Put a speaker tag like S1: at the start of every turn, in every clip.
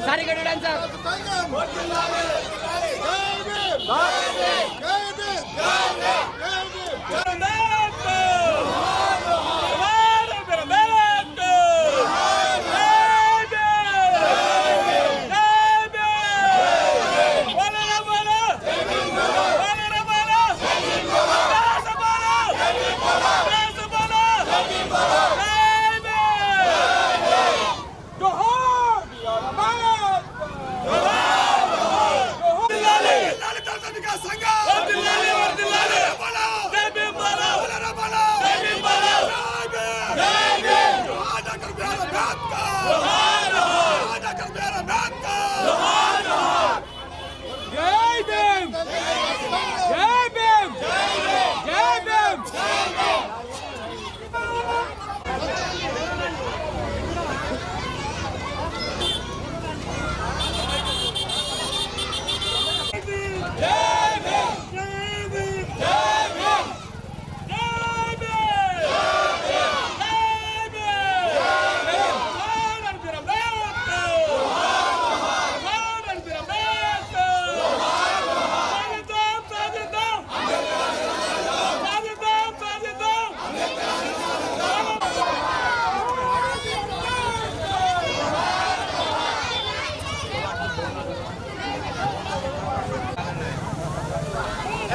S1: सारी गड्डी डान्सर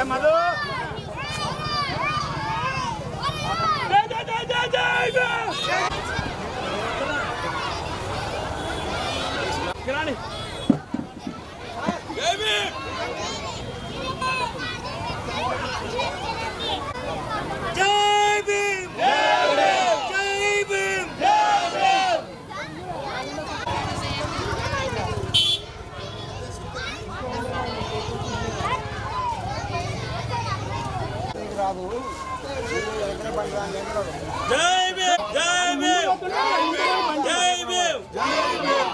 S1: मधु किरानी जय भीम जय भीम जय भीम जय भीम जय भीम जय भीम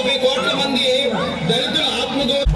S2: 150 కోట్ల మంది దళితుల ఆత్మగౌరవం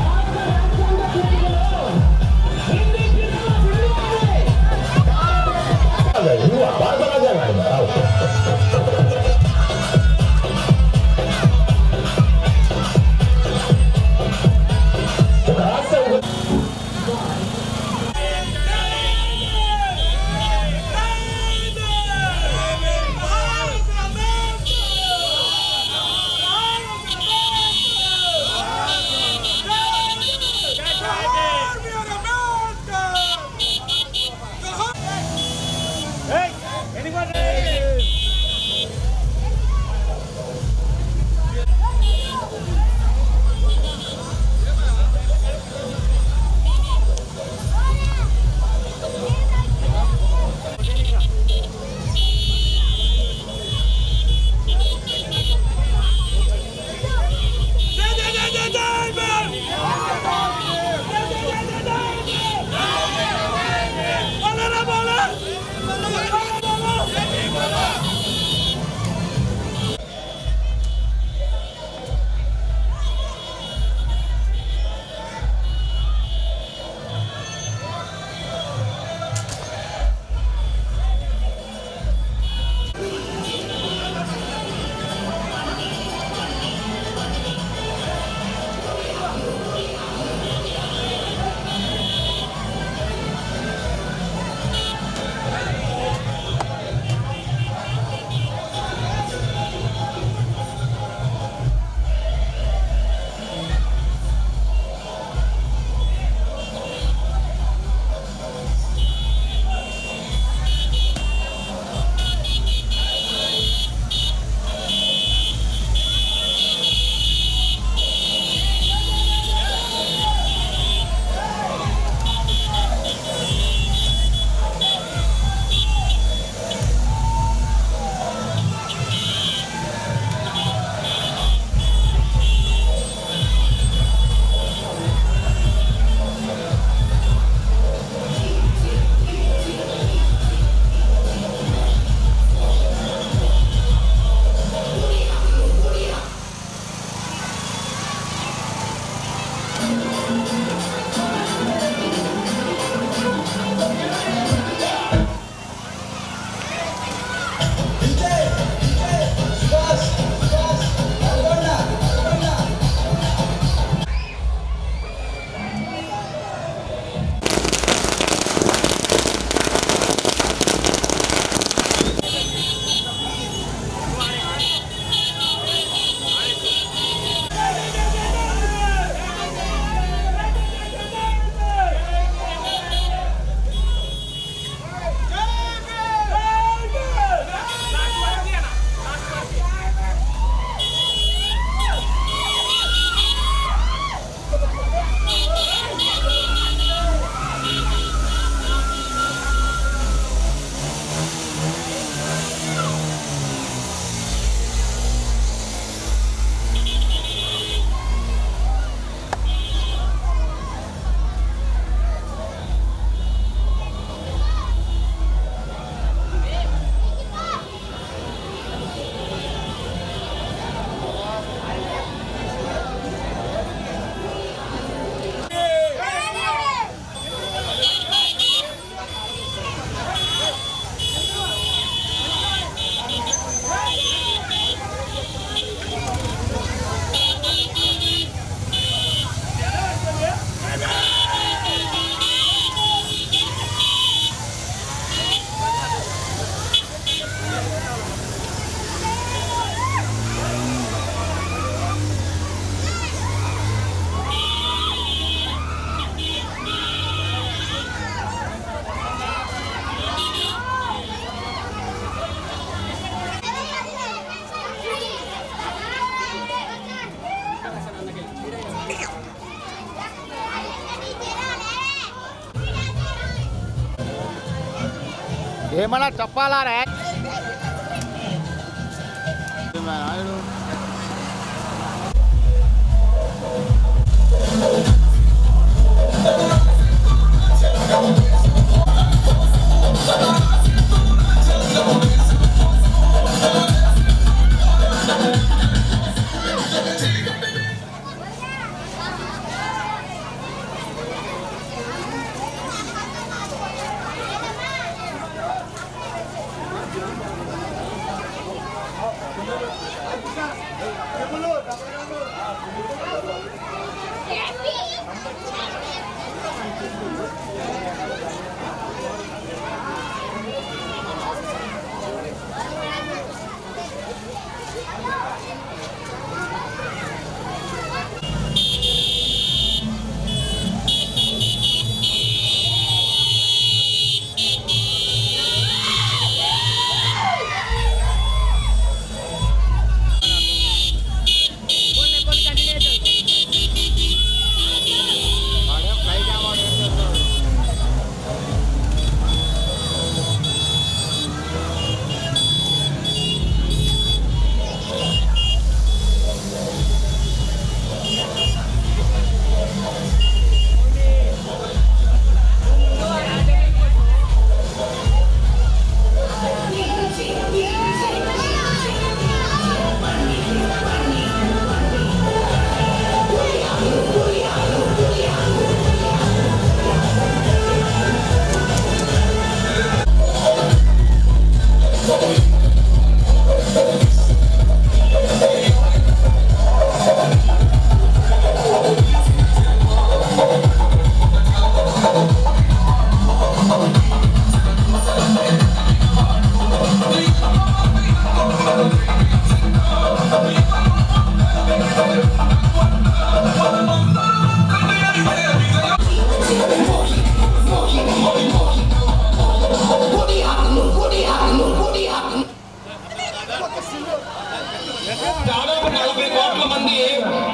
S3: ఏమన్నా చెప్పాలా రే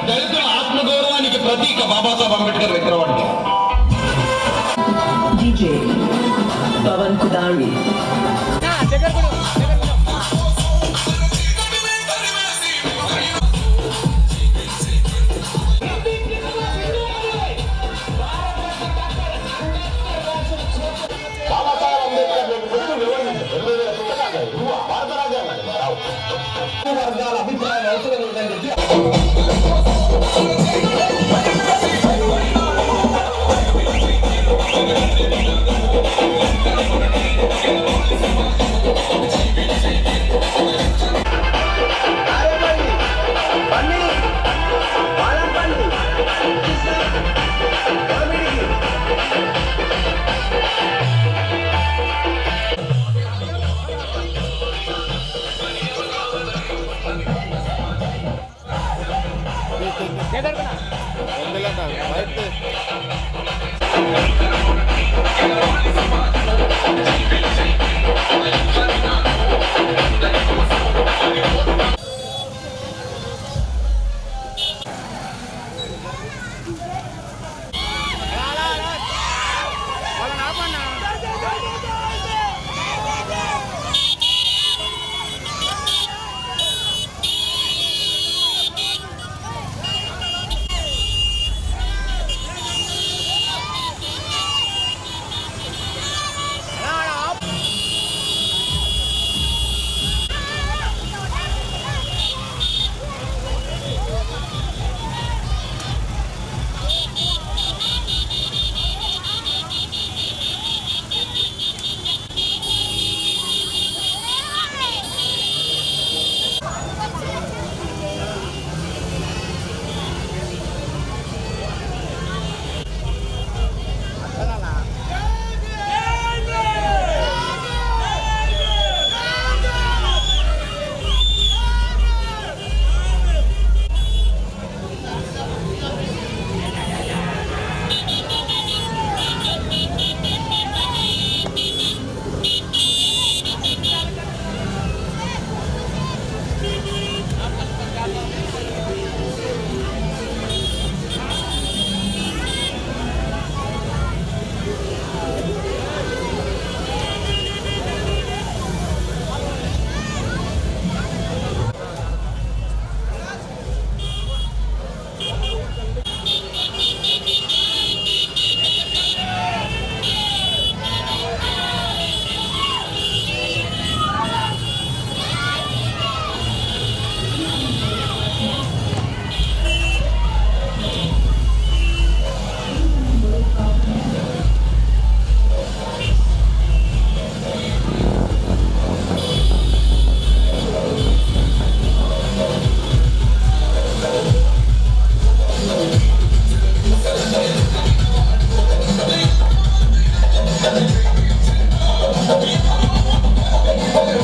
S2: దళితుల ఆత్మగౌరవానికి ప్రతీక బాబాసాహెబ్ అంబేద్కర్ విగ్రహం అండి.
S3: DJ Pawan Kudari.
S2: Babasaheb Ambedkar భారత రాజ్యాంగాన్ని వర్గాల అభిప్రాయాలు అవసరం లేదని చెప్పి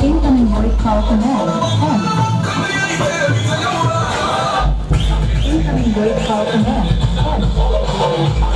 S3: Incoming voice call command on. Incoming voice call command on.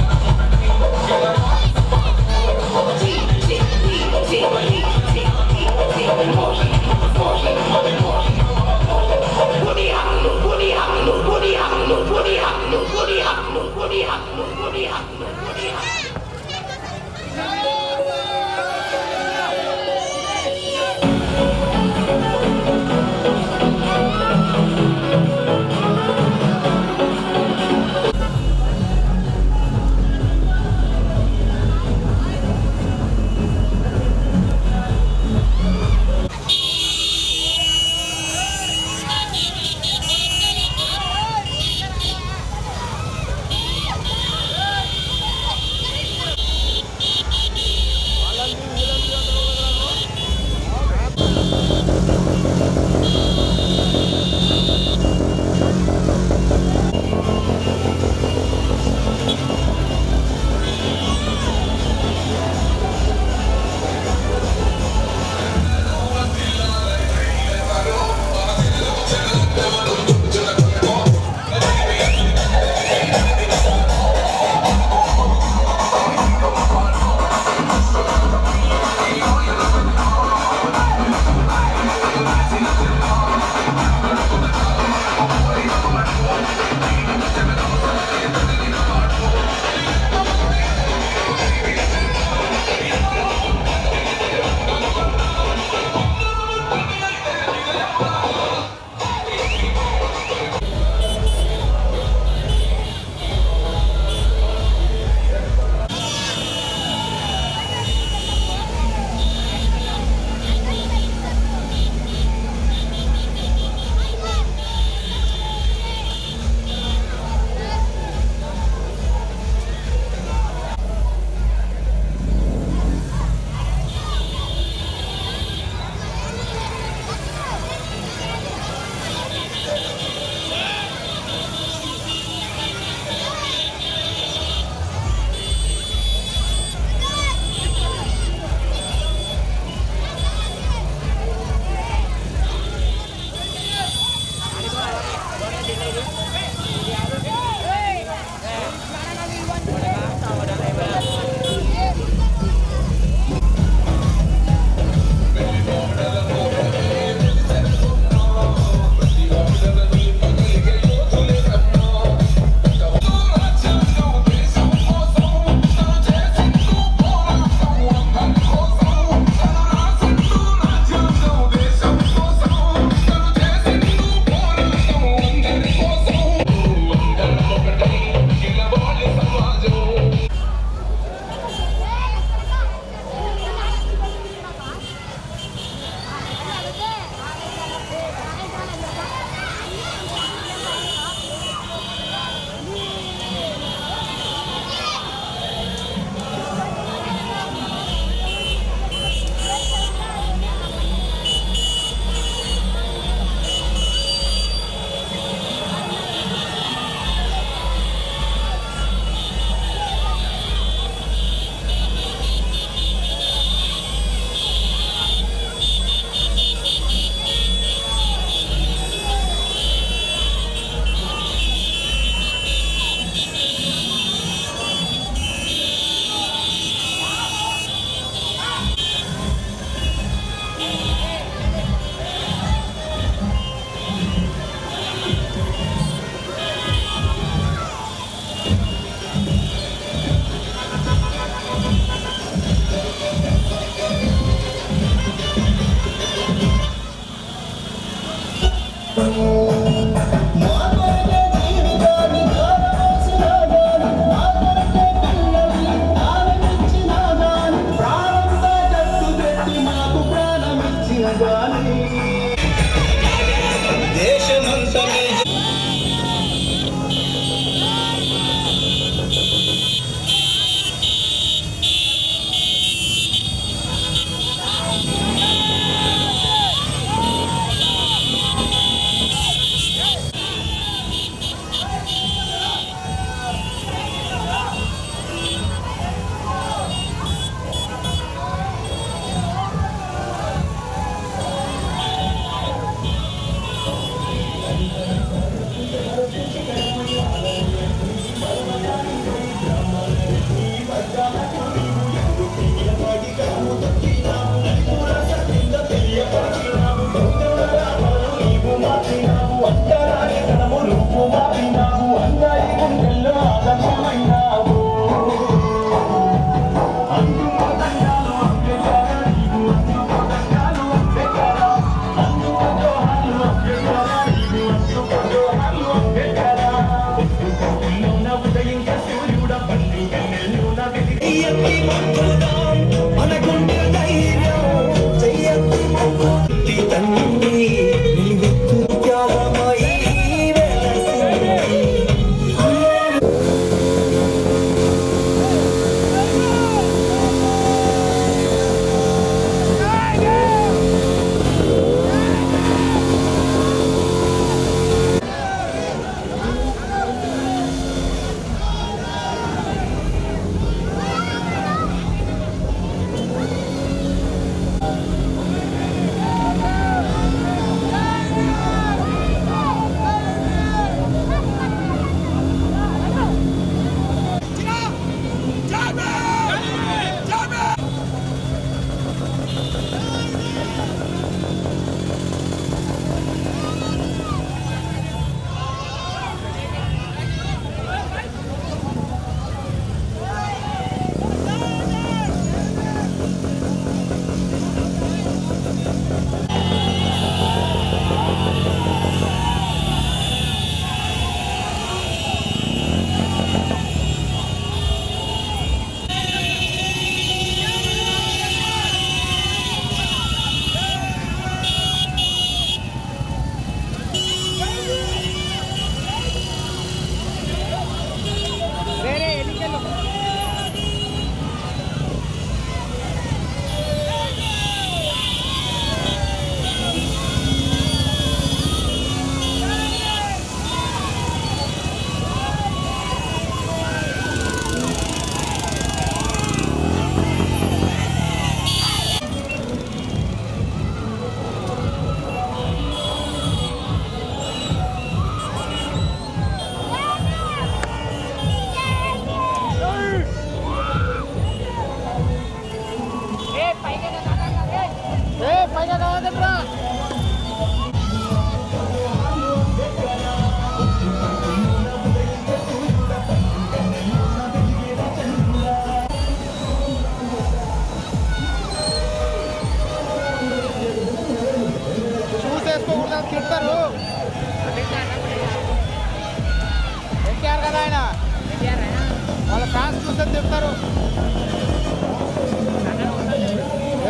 S4: వాళ్ళ ఫ్యాన్స్ చూస్తే చెప్తారు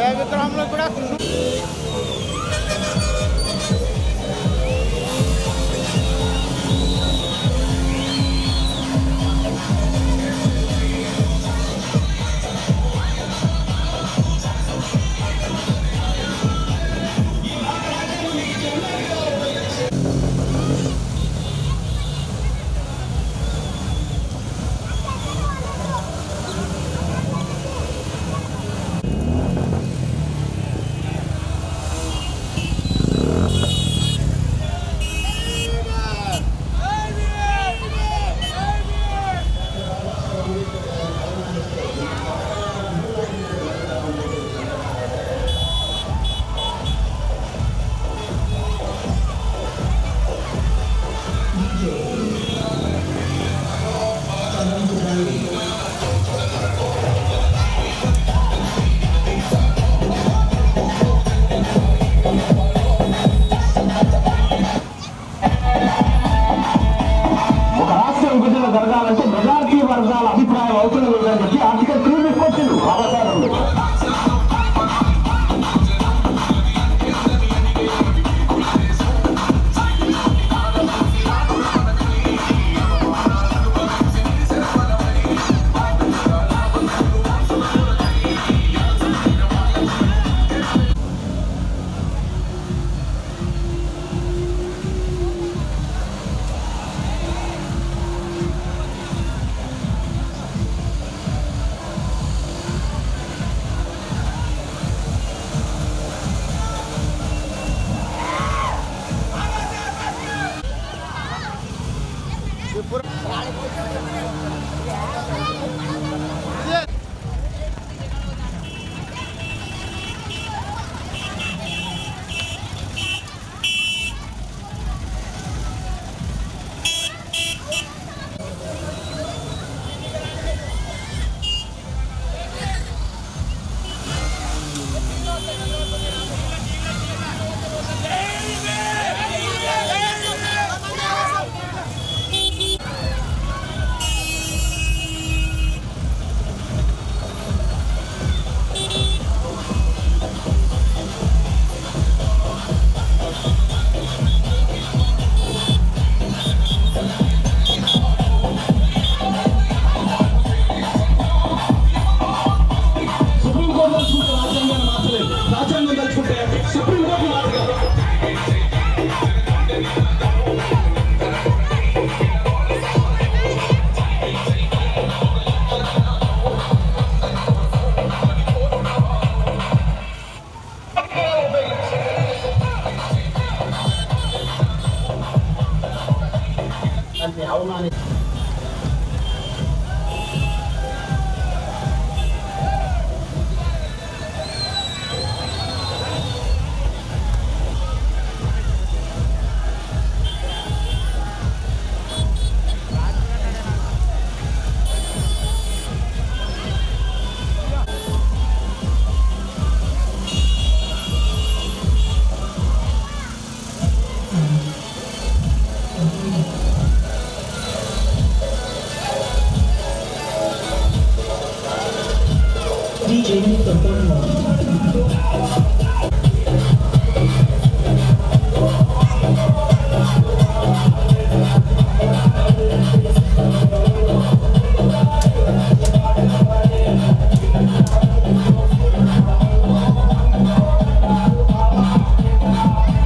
S4: ఏ విగ్రహంలో కూడా
S2: ఒక రాష్ట్ర విభజన జరగాలంటే మెజారిటీ వర్గాల అభిప్రాయం అవసరం లేదని చెప్పి ఆర్టికల్ 3 తీసుకొచ్చిండు Babasaheb.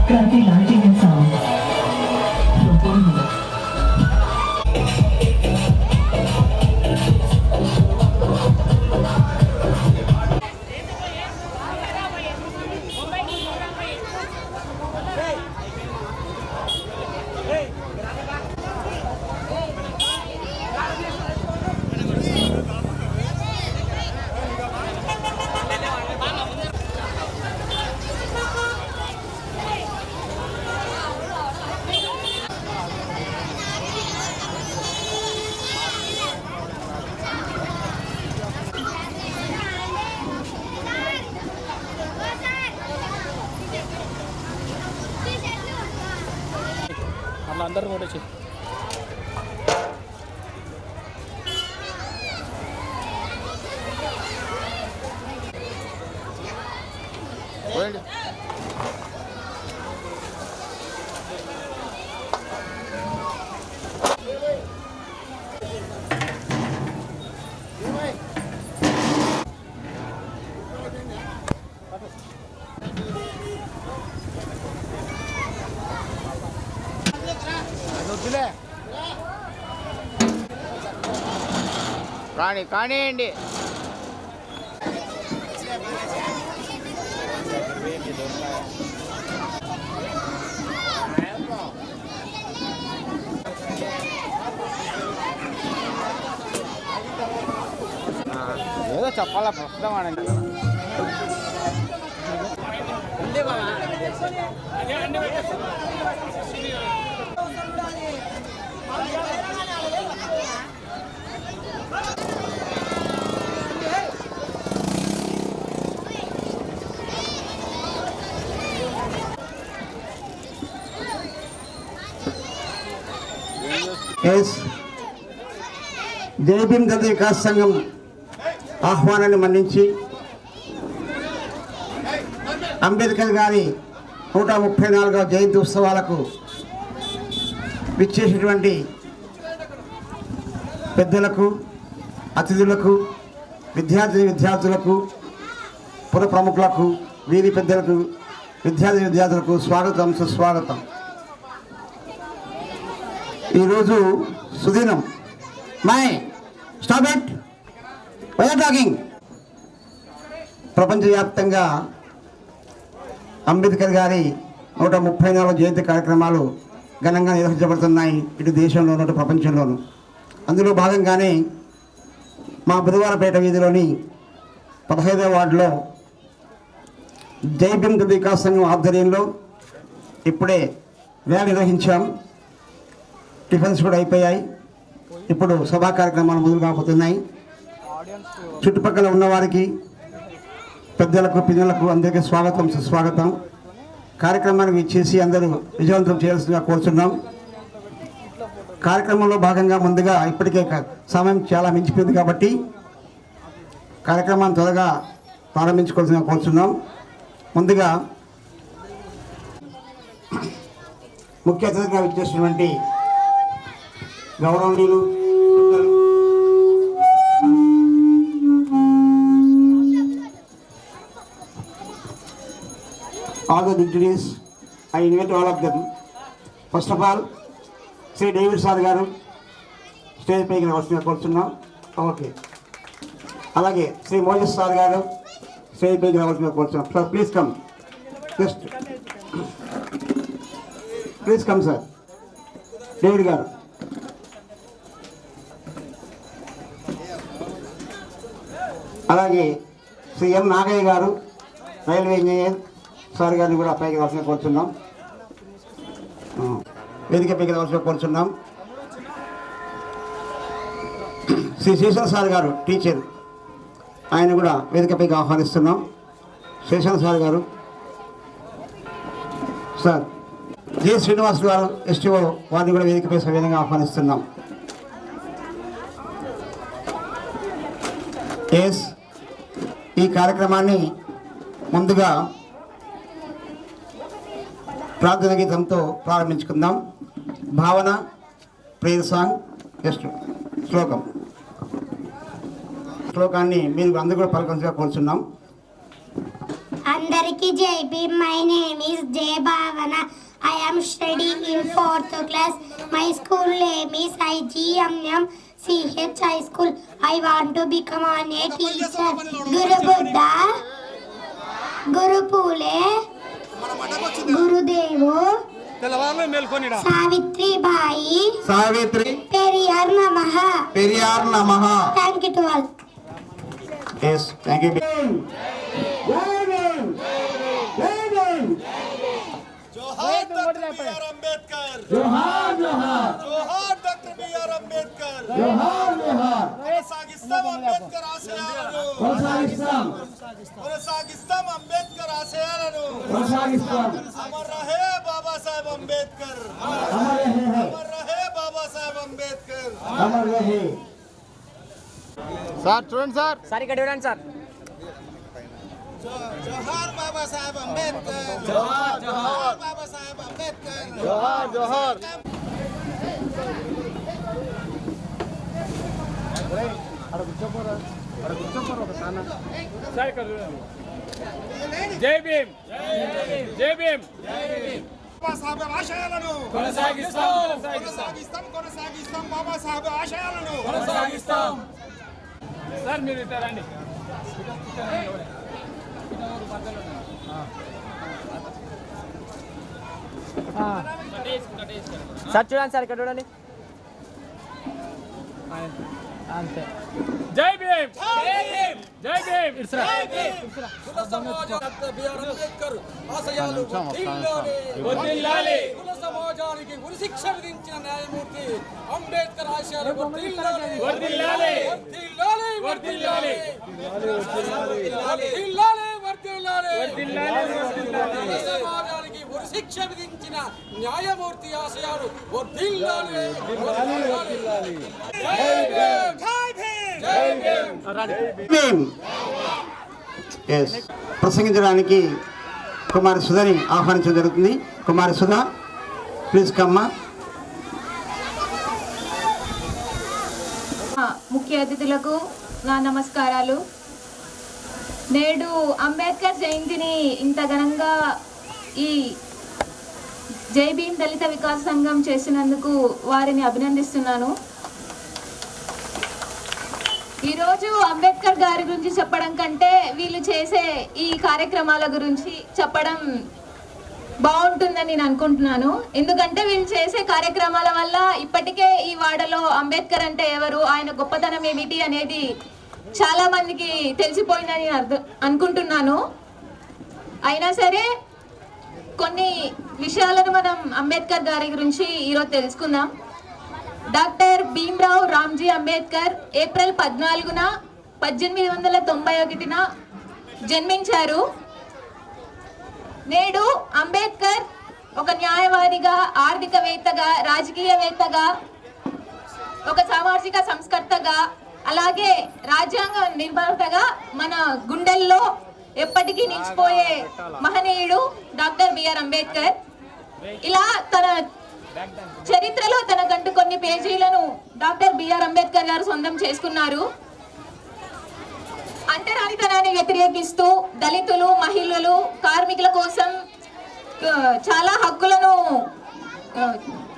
S3: Krati lighting and sound.
S1: అట్లా అందరు కూడా
S4: కానివ్వండి. ఏదో చెప్పాలా ప్రస్తుతం ఆడండి.
S5: జై భీమ్ దళిత వికాస్ సంఘం ఆహ్వానాన్ని మన్నించి అంబేద్కర్ గారి 134వ జయంతి ఉత్సవాలకు విచ్చేసినటువంటి పెద్దలకు, అతిథులకు, విద్యార్థులకు, పుర ప్రముఖులకు, వీరి పెద్దలకు, విద్యార్థులకు స్వాగతం, సుస్వాగతం. ఈరోజు సుదినం. Stop it, why are talking. ప్రపంచవ్యాప్తంగా అంబేద్కర్ గారి 134వ జయంతి కార్యక్రమాలు ఘనంగా నిర్వహించబడుతున్నాయి, ఇటు దేశంలోనూ అటు ప్రపంచంలోనూ. అందులో భాగంగానే మా బుధవారపేట వీధిలోని 15వ వార్డులో జై భీమ్ దళిత వికాస్ సంఘం ఆధ్వర్యంలో ఇప్పుడే ర్యాలీ నిర్వహించాం. టిఫిన్స్ కూడా అయిపోయాయి. ఇప్పుడు సభా కార్యక్రమాలు మొదలు కాబోతున్నాయి. చుట్టుపక్కల ఉన్నవారికి, పెద్దలకు, పిల్లలకు అందరికీ స్వాగతం, సుస్వాగతం. కార్యక్రమానికి ఇచ్చేసి అందరూ విజయవంతం చేయాల్సిందిగా కోరుతున్నాం. కార్యక్రమంలో భాగంగా ముందుగా ఇప్పటికే సమయం చాలా మించిపోయింది కాబట్టి కార్యక్రమాన్ని త్వరగా ప్రారంభించుకోవాల్సిందిగా కోరుతున్నాం. ముందుగా ముఖ్య అతిథిగా ఇచ్చేసినటువంటి గౌరవనీయులు all the dignitaries, I invite all of them. First of all, Shri David sir గారు స్టేజ్ పైకి రావాల్సిందిగా కోరుతున్నాం. ఓకే. అలాగే శ్రీ మోజస్ సార్ గారు స్టేజ్ పైకి రావాల్సిందిగా కోరుతున్నాం. Sir please come, just please come sir. David గారు, అలాగే శ్రీ ఎం నాగయ్య గారు రైల్వే ఇంజనీర్ సార్ గారిని కూడా పైకి రావాల్సిన కోరుతున్నాం. వేదిక పైకి రావాల్సిన కోరుతున్నాం. శ్రీ శేషన్ సార్ గారు టీచర్, ఆయన కూడా వేదిక పైకి ఆహ్వానిస్తున్నాం. శేషన్ సార్ గారు. సార్ జె శ్రీనివాస్ గారు ఎస్టీఓ, వారిని కూడా వేదికపై సవిధంగా ఆహ్వానిస్తున్నాం. ఈ కార్యక్రమాన్ని ముందుగా ప్రార్థన గీతంతో ప్రారంభించుకుందాం. భావన, ప్రేయర్ సాంగ్, జస్ట్ శ్లోకాన్ని మీరు అందరూ కూడా పలకంగా కోరుచున్నాం.
S6: అందరికీ జై భీమ్. మై నేమ్ is జై భావన. I am studying in 4th class. My school name is IGMM CH High School. I want to become a teacher. Guru Buddha, Guru Pule, Gurudevo, Savitri Bai, Periyar Namaha. Thank you to all.
S5: Yes, thank you.
S1: जोहार doctor B R. Ambedkar, जोहार जोहार, जोहार doctor B R. Ambedkar, जोहार जोहार. కొనసాగిస్తాం అంబేద్కర్ ఆశయాలను, కొనసాగిస్తాం అంబేద్కర్ ఆశయాలను, కొనసాగిస్తాం. అమర్ రహే బాబా సాహెబ్ అంబేద్కర్, అమర్ రహే బాబా సాహెబ్ అంబేద్కర్, అమర్ రహే.
S4: సార్ చూడండి సార్.
S1: సార్ ఇక్కడ చూడండి సార్.
S4: జోహార్ బాబా సాహెబ్ అంబేద్కర్, జోహార్ జోహార్ బాబా సాహెబ్ అంబేద్కర్, జోహార్ జోహార్.
S1: జై భీమ్, జై భీమ్.
S4: బాబా సాహెబ్ ఆశయాలను
S1: కొనసాగిస్తాం
S4: బాబా సాహెబ్ ఆశయాలను కొనసాగిస్తాం.
S7: సార్ చూడండి సార్ ఇక్కడ చూడండి అంతే జై భీమ్ జై భీమ్ జై భీమ్ ఇట్స్
S8: కుల సమాజం బిఆర్ అంబేద్కర్ ఆశయాలు
S7: వర్ధిల్లాలి
S8: కుల సమాజానికి ఉరి శిక్ష విధించిన న్యాయమూర్తి అంబేద్కర్ ఆశయాలు వర్ధిల్లాలి
S7: వర్ధిల్లాలి
S8: వర్ధిల్లాలి కుల సమాజానికి ఉరి శిక్ష విధించిన న్యాయమూర్తి ఆశయాలు వర్ధిల్లాలి
S5: ప్రసంగించడానికి కుమారి సుధని ఆహ్వానించడం జరుగుతుంది. కుమారి సుధా, ప్లీజ్ కమ్మా.
S9: ముఖ్య అతిథులకు నా నమస్కారాలు. నేడు అంబేద్కర్ జయంతిని ఇంత ఘనంగా ఈ జై భీమ్ దళిత వికాస్ సంఘం చేసినందుకు వారిని అభినందిస్తున్నాను. ఈరోజు అంబేద్కర్ గారి గురించి చెప్పడం కంటే వీళ్ళు చేసే ఈ కార్యక్రమాల గురించి చెప్పడం బాగుంటుందని నేను అనుకుంటున్నాను. ఎందుకంటే వీళ్ళు చేసే కార్యక్రమాల వల్ల ఇప్పటికే ఈ వాడలో అంబేద్కర్ అంటే ఎవరు, ఆయన గొప్పతనం ఏమిటి అనేది చాలా మందికి తెలిసిపోయిందని అనుకుంటున్నాను. అయినా సరే కొన్ని విషయాలను మనం అంబేద్కర్ గారి గురించి ఈరోజు తెలుసుకుందాం. డాక్టర్ భీమ్రావ్ రామ్జీ అంబేద్కర్ ఏప్రిల్ 14న 1891న జన్మించారు. నేడు అంబేద్కర్ ఒక న్యాయవాదిగా, ఆర్థికవేత్తగా, రాజకీయవేత్తగా, ఒక సామాజిక సంస్కర్తగా, అలాగే రాజ్యాంగ నిర్మాతగా మన గుండెల్లో ఎప్పటికీ నిలిచిపోయే మహనీయుడు డాక్టర్ బిఆర్ అంబేద్కర్. ఇలా తన చరిత్రలో తనకంటూ కొన్ని పేజీలను డాక్టర్ బిఆర్ అంబేద్కర్ గారు సొంతం చేసుకున్నారు. అంటరానితనాన్ని వ్యతిరేకిస్తూ దళితులు, మహిళలు, కార్మికుల కోసం చాలా హక్కులను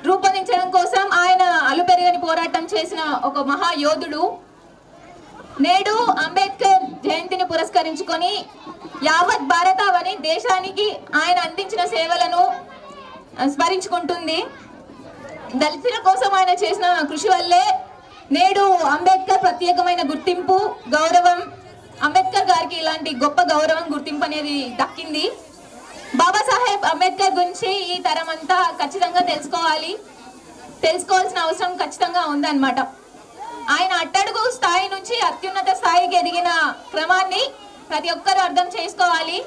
S9: రూపొందించడం కోసం ఆయన అలుపెరగని పోరాటం చేసిన ఒక మహాయోధుడు. నేడు అంబేద్కర్ జయంతిని పురస్కరించుకొని యావత్ భారతావని దేశానికి ఆయన అందించిన సేవలను స్మరించుకుంటుంది. దళితుల కోసం ఆయన చేసిన కృషి వల్లే నేడు అంబేద్కర్ ప్రత్యేకమైన గుర్తింపు, గౌరవం, అంబేద్కర్ గారికి ఇలాంటి గొప్ప గౌరవం, గుర్తింపు అనేది దక్కింది. బాబాసాహెబ్ అంబేద్కర్ గురించి ఈ తరం అంతా ఖచ్చితంగా తెలుసుకోవాల్సిన అవసరం ఖచ్చితంగా ఉందన్నమాట. ఆయన అట్టడుగు స్థాయి నుంచి అత్యున్నత స్థాయికి ఎదిగిన క్రమాన్ని ప్రతి ఒక్కరూ అర్థం చేసుకోవాలి.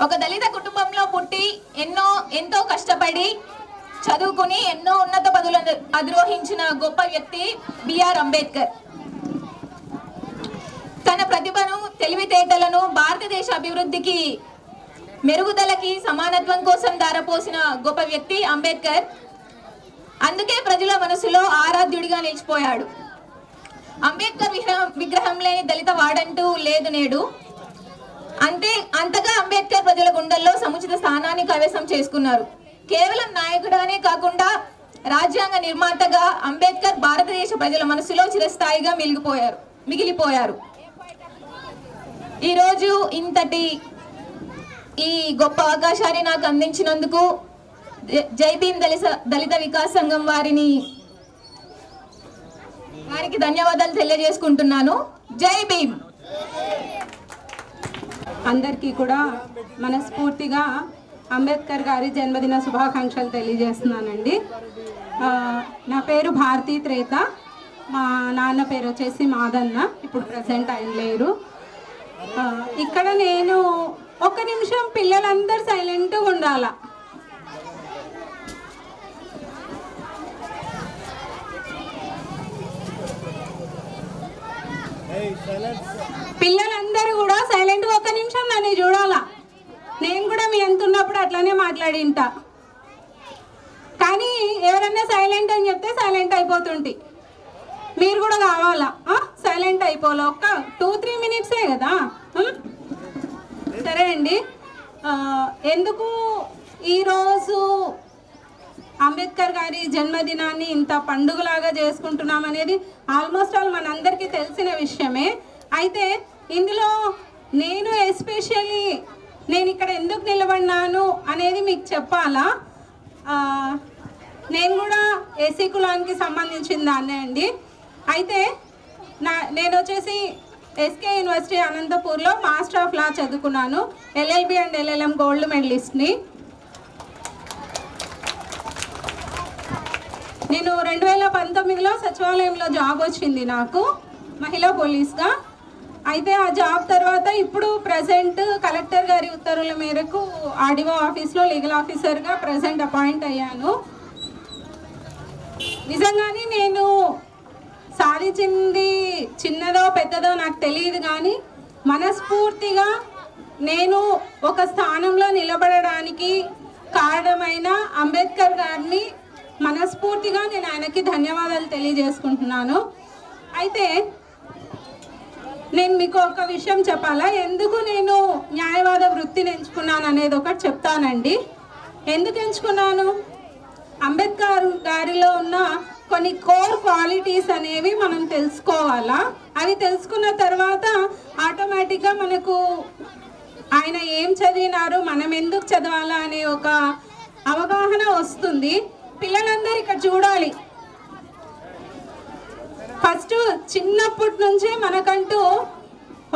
S9: ఒక దళిత కుటుంబంలో పుట్టి ఎంతో కష్టపడి చదువుకుని ఎన్నో ఉన్నత పదవులను అధిరోహించిన గొప్ప వ్యక్తి బిఆర్ అంబేద్కర్. తన ప్రతిభను, తెలివితేటలను భారతదేశ అభివృద్ధికి, మెరుగుదలకి, సమానత్వం కోసం ధారపోసిన గొప్ప వ్యక్తి అంబేద్కర్. అందుకే ప్రజల మనసులో ఆరాధ్యుడిగా నిలిచిపోయాడు. అంబేద్కర్ విగ్రహం లేని దళిత వాడంటూ లేదు నేడు. అంతగా అంబేద్కర్ ప్రజల గుండెల్లో సముచిత స్థానాన్ని కైవసం చేసుకున్నారు. కేవలం నాయకుడానే కాకుండా రాజ్యాంగ నిర్మాతగా అంబేద్కర్ భారతదేశ ప్రజల మనసులో చిరస్థాయిగా మిగిలిపోయారు. ఈరోజు ఇంతటి ఈ గొప్ప అవకాశాన్ని నాకు అందించినందుకు జై భీమ్ దళిత వికాస్ సంఘం వారికి ధన్యవాదాలు తెలియజేసుకుంటున్నాను. జై భీమ్.
S10: అందరికీ కూడా మనస్ఫూర్తిగా అంబేద్కర్ గారి జన్మదిన శుభాకాంక్షలు తెలియజేస్తున్నానండి. నా పేరు భారతీ త్రేత. మా నాన్న పేరు వచ్చేసి మాదన్న. ఇప్పుడు ప్రజెంట్ ఆయన లేరు. ఇక్కడ నేను ఒక్క నిమిషం పిల్లలందరూ సైలెంట్గా ఉండాలా. పిల్లలందరూ కూడా సైలెంట్గా ఒక్క నిమిషం నన్ను చూడాలా. నేను కూడా మీ ఎంత ఉన్నప్పుడు అట్లానే మాట్లాడింటా, కానీ ఎవరన్నా సైలెంట్ అని చెప్తే సైలెంట్ అయిపోతుంటి. మీరు కూడా కావాలా సైలెంట్ అయిపోలే. ఒక్క 2-3 మినిట్సే కదా. సరే అండి. ఎందుకు ఈరోజు అంబేద్కర్ గారి జన్మదినాన్ని ఇంత పండుగలాగా చేసుకుంటున్నాం అనేది ఆల్మోస్ట్ ఆల్ మనందరికీ తెలిసిన విషయమే. అయితే ఇందులో నేను ఎస్పెషల్లీ నేను ఇక్కడ ఎందుకు నిలబడినాను అనేది మీకు చెప్పాలా. నేను కూడా ఎస్సీ కులానికి సంబంధించిన దాన్నే అండి. అయితే నేను వచ్చేసి ఎస్కే యూనివర్సిటీ అనంతపూర్లో మాస్టర్ ఆఫ్ లా చదువుకున్నాను. LLB అండ్ LLM గోల్డ్ మెడలిస్ట్ని. నేను 2019లో సచివాలయంలో జాబ్ వచ్చింది నాకు, మహిళా పోలీస్గా. అయితే ఆ జాబ్ తర్వాత ఇప్పుడు ప్రజెంట్ కలెక్టర్ గారి ఉత్తర్వుల మేరకు ఆర్డీఓ ఆఫీస్లో లీగల్ ఆఫీసర్గా ప్రజెంట్ అపాయింట్ అయ్యాను. నిజంగానే నేను సాధించింది చిన్నదో పెద్దదో నాకు తెలియదు, కానీ మనస్ఫూర్తిగా నేను ఒక స్థానంలో నిలబడడానికి కారణమైన అంబేద్కర్ గారిని మనస్ఫూర్తిగా నేను ఆయనకి ధన్యవాదాలు తెలియజేసుకుంటున్నాను. అయితే నేను మీకు ఒక విషయం చెప్పాలా, ఎందుకు నేను న్యాయవాద వృత్తిని ఎంచుకున్నాను అనేది ఒకటి చెప్తానండి. ఎందుకు ఎంచుకున్నాను? అంబేద్కర్ గారిలో ఉన్న కొన్ని కోర్ క్వాలిటీస్ అనేవి మనం తెలుసుకోవాలా. అవి తెలుసుకున్న తర్వాత ఆటోమేటిక్గా మనకు ఆయన ఏం చదివినారు, మనం ఎందుకు చదవాలా అనే ఒక అవగాహన వస్తుంది. పిల్లలందరూ ఇక్కడ చూడాలి, ఫస్ట్ చిన్నప్పటి నుంచే మనకంటూ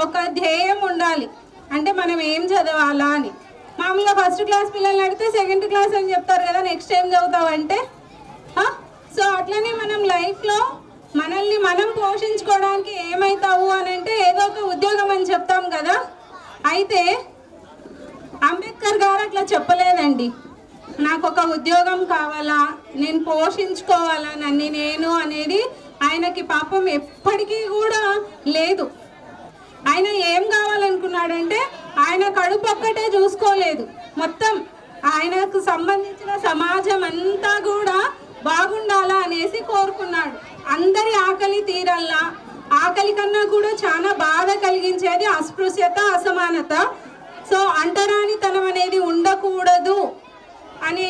S10: ఒక ధ్యేయం ఉండాలి. అంటే మనం ఏం చదవాలా అని. మామూలుగా ఫస్ట్ క్లాస్ పిల్లల్ని అడిగితే సెకండ్ క్లాస్ అని చెప్తారు కదా, నెక్స్ట్ ఏం చదువుతావంటే. సో అట్లనే మనం లైఫ్లో మనల్ని మనం పోషించుకోవడానికి ఏమవుతావు అని అంటే ఏదో ఒక ఉద్యోగం అని చెప్తాం కదా. అయితే అంబేద్కర్ గారు అట్లా చెప్పలేదండి. నాకు ఒక ఉద్యోగం కావాలా, నేను పోషించుకోవాలా నన్ను నేను అనేది ఆయనకి పాపం ఎప్పటికీ కూడా లేదు. ఆయన ఏం కావాలనుకున్నాడంటే ఆయన కడుపు ఒక్కటే చూసుకోలేదు, మొత్తం ఆయనకు సంబంధించిన సమాజం అంతా కూడా బాగుండాలా అనేసి కోరుకున్నాడు. అందరి ఆకలి తీరల్లా, ఆకలి కన్నా కూడా చాలా బాధ కలిగించేది అస్పృశ్యత, అసమానత. సో అంటరానితనం అనేది ఉండకూడదు అని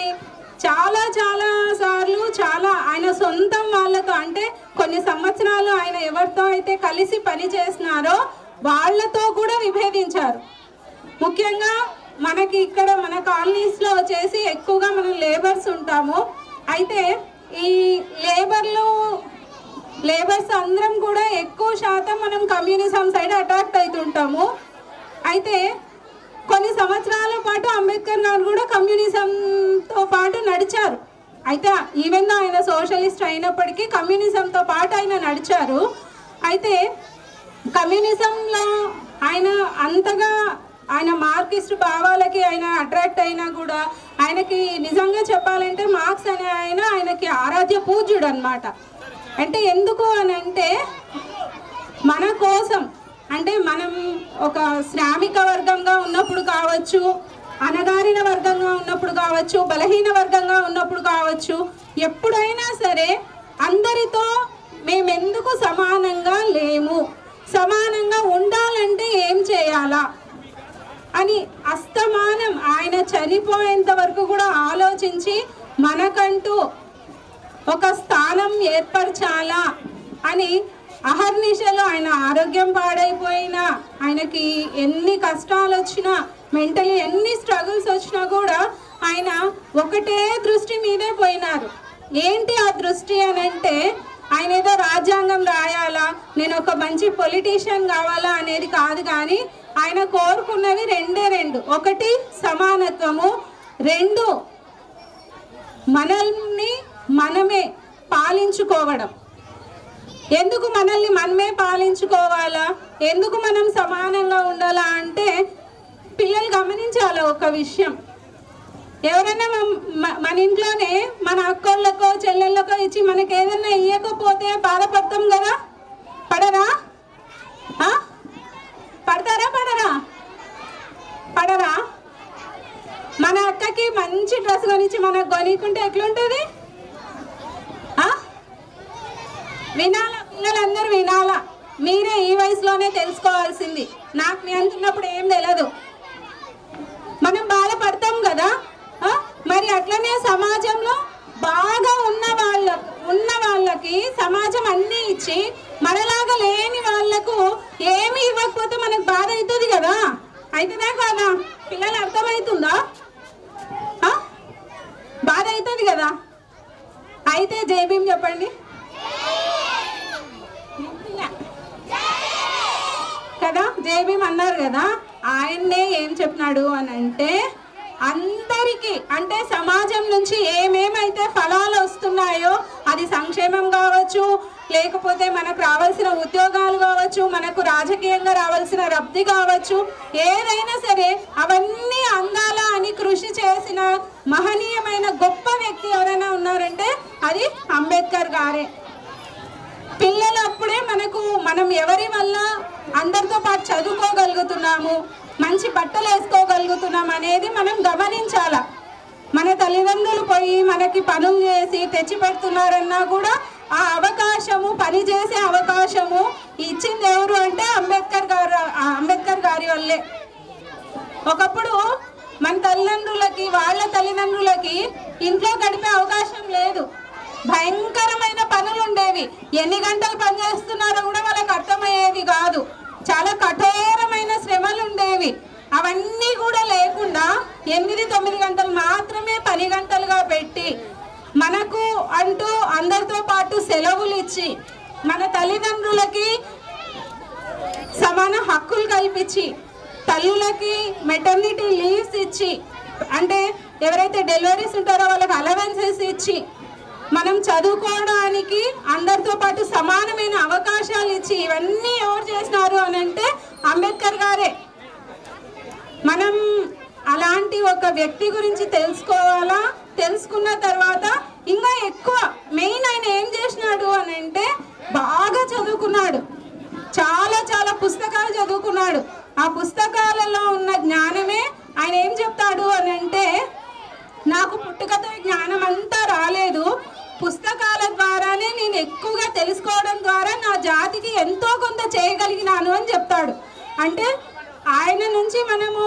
S10: చాలా చాలా సార్లు ఆయన సొంతం వాళ్ళతో, అంటే కొన్ని సంవత్సరాలు ఆయన ఎవరితో అయితే కలిసి పని చేస్తున్నారో వాళ్ళతో కూడా విభేదించారు. ముఖ్యంగా మనకి ఇక్కడ మన కాలనీస్లో వచ్చేసి ఎక్కువగా మనం లేబర్స్ ఉంటాము. అయితే ఈ లేబర్స్ అందరం కూడా ఎక్కువ శాతం మనం కమ్యూనిజం సైడ్ అట్రాక్ట్ అవుతుంటాము. అయితే కొన్ని సంవత్సరాల పాటు అంబేద్కర్ గారు కూడా కమ్యూనిజంతో పాటు నడిచారు. అయితే ఈవెన్ ఆయన సోషలిస్ట్ అయినప్పటికీ కమ్యూనిజంతో పాటు ఆయన నడిచారు. అయితే కమ్యూనిజంలో ఆయన అంతగా ఆయన మార్క్సిస్ట్ భావాలకి ఆయన అట్రాక్ట్ అయినా కూడా ఆయనకి నిజంగా చెప్పాలంటే మార్క్స్ అనే ఆయనకి ఆరాధ్య పూజ్యుడు అన్నమాట. అంటే ఎందుకు అని అంటే మన కోసం, అంటే మనం ఒక శ్రామిక వర్గంగా ఉన్నప్పుడు కావచ్చు, అణగారిన వర్గంగా ఉన్నప్పుడు కావచ్చు, బలహీన వర్గంగా ఉన్నప్పుడు కావచ్చు, ఎప్పుడైనా సరే అందరితో మేమెందుకు సమానంగా లేము, సమానంగా ఉండాలంటే ఏం చేయాలా అని అస్తమానం ఆయన చనిపోయేంత వరకు కూడా ఆలోచించి మనకంటూ ఒక స్థానం ఏర్పరచాలా అని అహర్నిశలు, ఆయన ఆరోగ్యం పాడైపోయినా, ఆయనకి ఎన్ని కష్టాలు వచ్చినా, మెంటలీ ఎన్ని స్ట్రగుల్స్ వచ్చినా కూడా ఆయన ఒకటే దృష్టి మీదే పోయినారు. ఏంటి ఆ దృష్టి అని అంటే ఆయన ఏదో రాజ్యాంగం రాయాలా, నేను ఒక మంచి పొలిటీషియన్ కావాలా అనేది కాదు, కానీ ఆయన కోరుకున్నవి రెండు. ఒకటి సమానత్వము, రెండు మనల్ని మనమే పాలించుకోవడం. ఎందుకు మనల్ని మనమే పాలించుకోవాలా, ఎందుకు మనం సమానంగా ఉండాలా అంటే పిల్లలు గమనించాలి ఒక విషయం. ఎవరైనా మన ఇంట్లోనే మన అక్కోళ్ళకో చెల్లెళ్ళకో ఇచ్చి మనకి ఏదైనా ఇవ్వకపోతే బాధపడతాం కదా, పడరా? పడరా? మన అక్కకి మంచి డ్రెస్ కొనిచ్చి మనకు కొనికుంటే ఎట్లుంటుంది? వినాలా, పిల్లలందరూ వినాలా. మీరే ఈ వయసులోనే తెలుసుకోవాల్సింది. నాకు మీ అంటున్నప్పుడు ఏం తెలియదు, మనం బాధపడతాం కదా. మరి అట్లనే సమాజంలో బాగా ఉన్న వాళ్ళకి సమాజం అన్నీ ఇచ్చి మనలాగా లేని వాళ్ళకు ఏమి ఇవ్వకపోతే మనకు బాధ అవుతుంది కదా. అవుతుందా కాదా? పిల్లలు అర్థమవుతుందా? బాధ అవుతుంది కదా. అయితే జై భీమ్ చెప్పండి కదా. జై భీమ్ అన్నారు కదా. ఆయన్నే ఏం చెప్పినాడు అని అంటే, అందరికీ అంటే సమాజం నుంచి ఏమేమైతే ఫలాలు వస్తున్నాయో, అది సంక్షేమం కావచ్చు, లేకపోతే మనకు రావాల్సిన ఉద్యోగాలు కావచ్చు, మనకు రాజకీయంగా రావాల్సిన లబ్ధి కావచ్చు, ఏదైనా సరే అవన్నీ అందాలా అని కృషి చేసిన మహనీయమైన గొప్ప వ్యక్తి ఎవరైనా ఉన్నారంటే అది అంబేద్కర్ గారే. పిల్లలు అప్పుడే మనం ఎవరి వల్ల అందరితో పాటు చదువుకోగలుగుతున్నాము, మంచి బట్టలు వేసుకోగలుగుతున్నాం అనేది మనం గమనించాల. మన తల్లిదండ్రులు పోయి మనకి పనులు చేసి తెచ్చి పెడుతున్నారన్నా కూడా ఆ అవకాశము, పని చేసే అవకాశము ఇచ్చింది ఎవరు అంటే అంబేద్కర్ గారి వల్లే. ఒకప్పుడు మన తల్లిదండ్రులకి, వాళ్ళ తల్లిదండ్రులకి ఇంట్లో గడిపే అవకాశం లేదు. భయంకరమైన పనులు ఉండేవి. ఎన్ని గంటలు పని చేస్తున్నారో కూడా వాళ్ళకి అర్థమయ్యేది కాదు. చాలా కఠోరమైన శ్రమలు ఉండేవి. అవన్నీ కూడా లేకుండా 8-9 గంటలు మాత్రమే పని గంటలుగా పెట్టి మనకు అంటూ అందరితో పాటు సెలవులు ఇచ్చి మన తల్లిదండ్రులకి సమాన హక్కులు కల్పించి, తల్లులకి మెటర్నిటీ లీవ్స్ ఇచ్చి, అంటే ఎవరైతే డెలివరీస్ ఉంటారో వాళ్ళకి అలవెన్సెస్ ఇచ్చి, మనం చదువుకోవడానికి అందరితో పాటు సమానమైన అవకాశాలు ఇచ్చి, ఇవన్నీ ఎవరు చేసినారు అని అంటే అంబేద్కర్ గారే. మనం అలాంటి ఒక వ్యక్తి గురించి తెలుసుకోవాలా. తెలుసుకున్న తర్వాత ఇంకా ఎక్కువ మెయిన్ ఆయన ఏం చేసినాడు అని అంటే బాగా చదువుకున్నాడు. చాలా పుస్తకాలు చదువుకున్నాడు. ఆ పుస్తకాలలో ఉన్న జ్ఞానమే ఆయన ఏం చెప్తాడు అని అంటే, నాకు పుట్టుకతో జ్ఞానం అంతా రాలేదు, పుస్తకాల ద్వారానే నేను ఎక్కువగా తెలుసుకోవడం ద్వారా నా జాతికి ఎంతో కొంత చేయగలిగినాను అని చెప్తాడు. అంటే ఆయన నుంచి మనము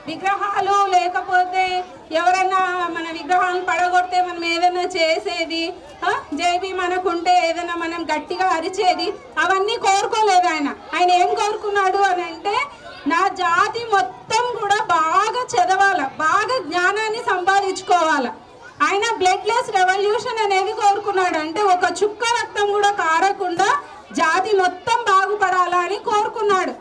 S10: విగ్రహాలు, లేకపోతే ఎవరైనా మన విగ్రహాలను పడగొడితే మనం ఏదైనా చేసేది, జై భీమ్ అనుకుంటే ఏదైనా మనం గట్టిగా అరిచేది, అవన్నీ కోరుకోలేదు ఆయన. ఆయన ఏం కోరుకున్నాడు అని అంటే, నా జాతి మొత్తం కూడా బాగా చదవాల, బాగా జ్ఞానాన్ని సంపాదించుకోవాలి. ఆయన బ్లడ్లెస్ రెవల్యూషన్ అనేది కోరుకున్నాడు. అంటే ఒక చుక్క రక్తం కూడా కారకుండా జాతి మొత్తం బాగుపడాలా అని కోరుకున్నాడు.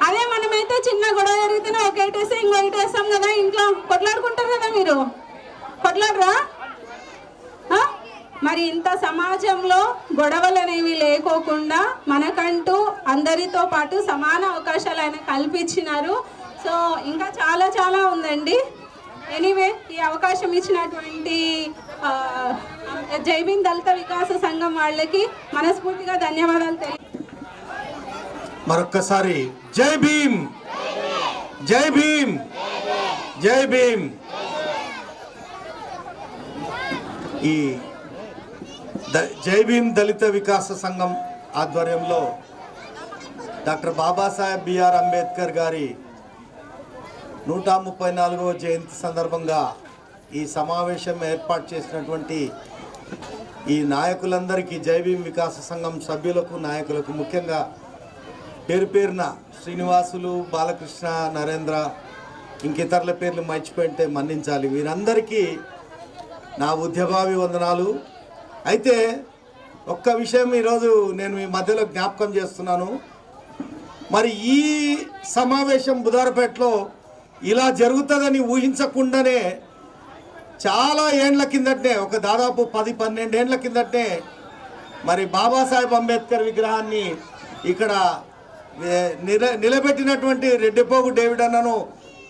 S10: అదే మనమైతే చిన్న గొడవ జరిగితేనే ఒకటేస్తే ఇంకొకటేస్తాం కదా. ఇంట్లో కొట్లాడుకుంటారు కదా, మీరు కొట్లాడరా? మరి ఇంత సమాజంలో గొడవలు అనేవి లేకోకుండా మనకంటూ అందరితో పాటు సమాన అవకాశాలు ఆయన కల్పించినారు. సో ఇంకా చాలా ఉందండి. ఎనీవే, ఈ అవకాశం ఇచ్చినటువంటి జై భీమ్ దళిత వికాస సంఘం వాళ్ళకి మనస్ఫూర్తిగా ధన్యవాదాలు
S1: మరొక్కసారి జై భీమ్, జై భీమ్, జై భీమ్. ఈ జై భీమ్ దళిత వికాస సంఘం ఆధ్వర్యంలో డాక్టర్ బాబాసాహెబ్ బిఆర్ అంబేద్కర్ గారి 134వ జయంతి సందర్భంగా ఈ సమావేశం ఏర్పాటు చేసినటువంటి ఈ నాయకులందరికీ, జై భీమ్ వికాస సంఘం సభ్యులకు, నాయకులకు, ముఖ్యంగా పేరున శ్రీనివాసులు, బాలకృష్ణ, నరేంద్ర, ఇంకితరుల పేర్లు మర్చిపోయింటే మన్నించాలి. వీరందరికీ నా ఉద్యమావి వందనాలు. అయితే ఒక్క విషయం ఈరోజు నేను మీ మధ్యలో జ్ఞాపకం చేస్తున్నాను. మరి ఈ సమావేశం బుధారపేటలో ఇలా జరుగుతుందని ఊహించకుండానే చాలా ఏండ్ల కిందటనే, ఒక దాదాపు 10-12 ఏండ్ల కిందటనే మరి బాబాసాహెబ్ అంబేద్కర్ విగ్రహాన్ని ఇక్కడ నిలబెట్టినటువంటి రెడ్డిపోగు డేవిడ్ అన్నను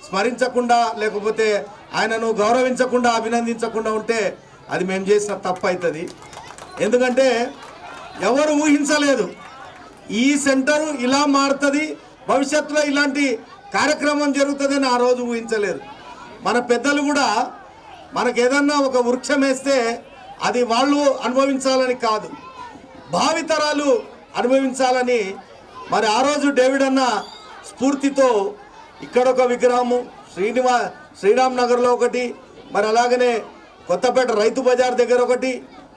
S1: స్మరించకుండా, లేకపోతే ఆయనను గౌరవించకుండా, అభినందించకుండా ఉంటే అది మేము చేసిన తప్పు అవుతుంది. ఎందుకంటే ఎవరు ఊహించలేదు ఈ సెంటర్ ఇలా మారుతుంది, భవిష్యత్తులో ఇలాంటి కార్యక్రమం జరుగుతుందని ఆ రోజు ఊహించలేదు. మన పెద్దలు కూడా మనకు ఏదన్నా ఒక వృక్షం వేస్తే అది వాళ్ళు అనుభవించాలని కాదు, భావితరాలు అనుభవించాలని మరి ఆ రోజు డేవిడ్ అన్న స్ఫూర్తితో ఇక్కడ ఒక విగ్రహము, శ్రీరామ్ నగర్లో ఒకటి, మరి అలాగనే కొత్తపేట రైతు బజార్ దగ్గర ఒకటి,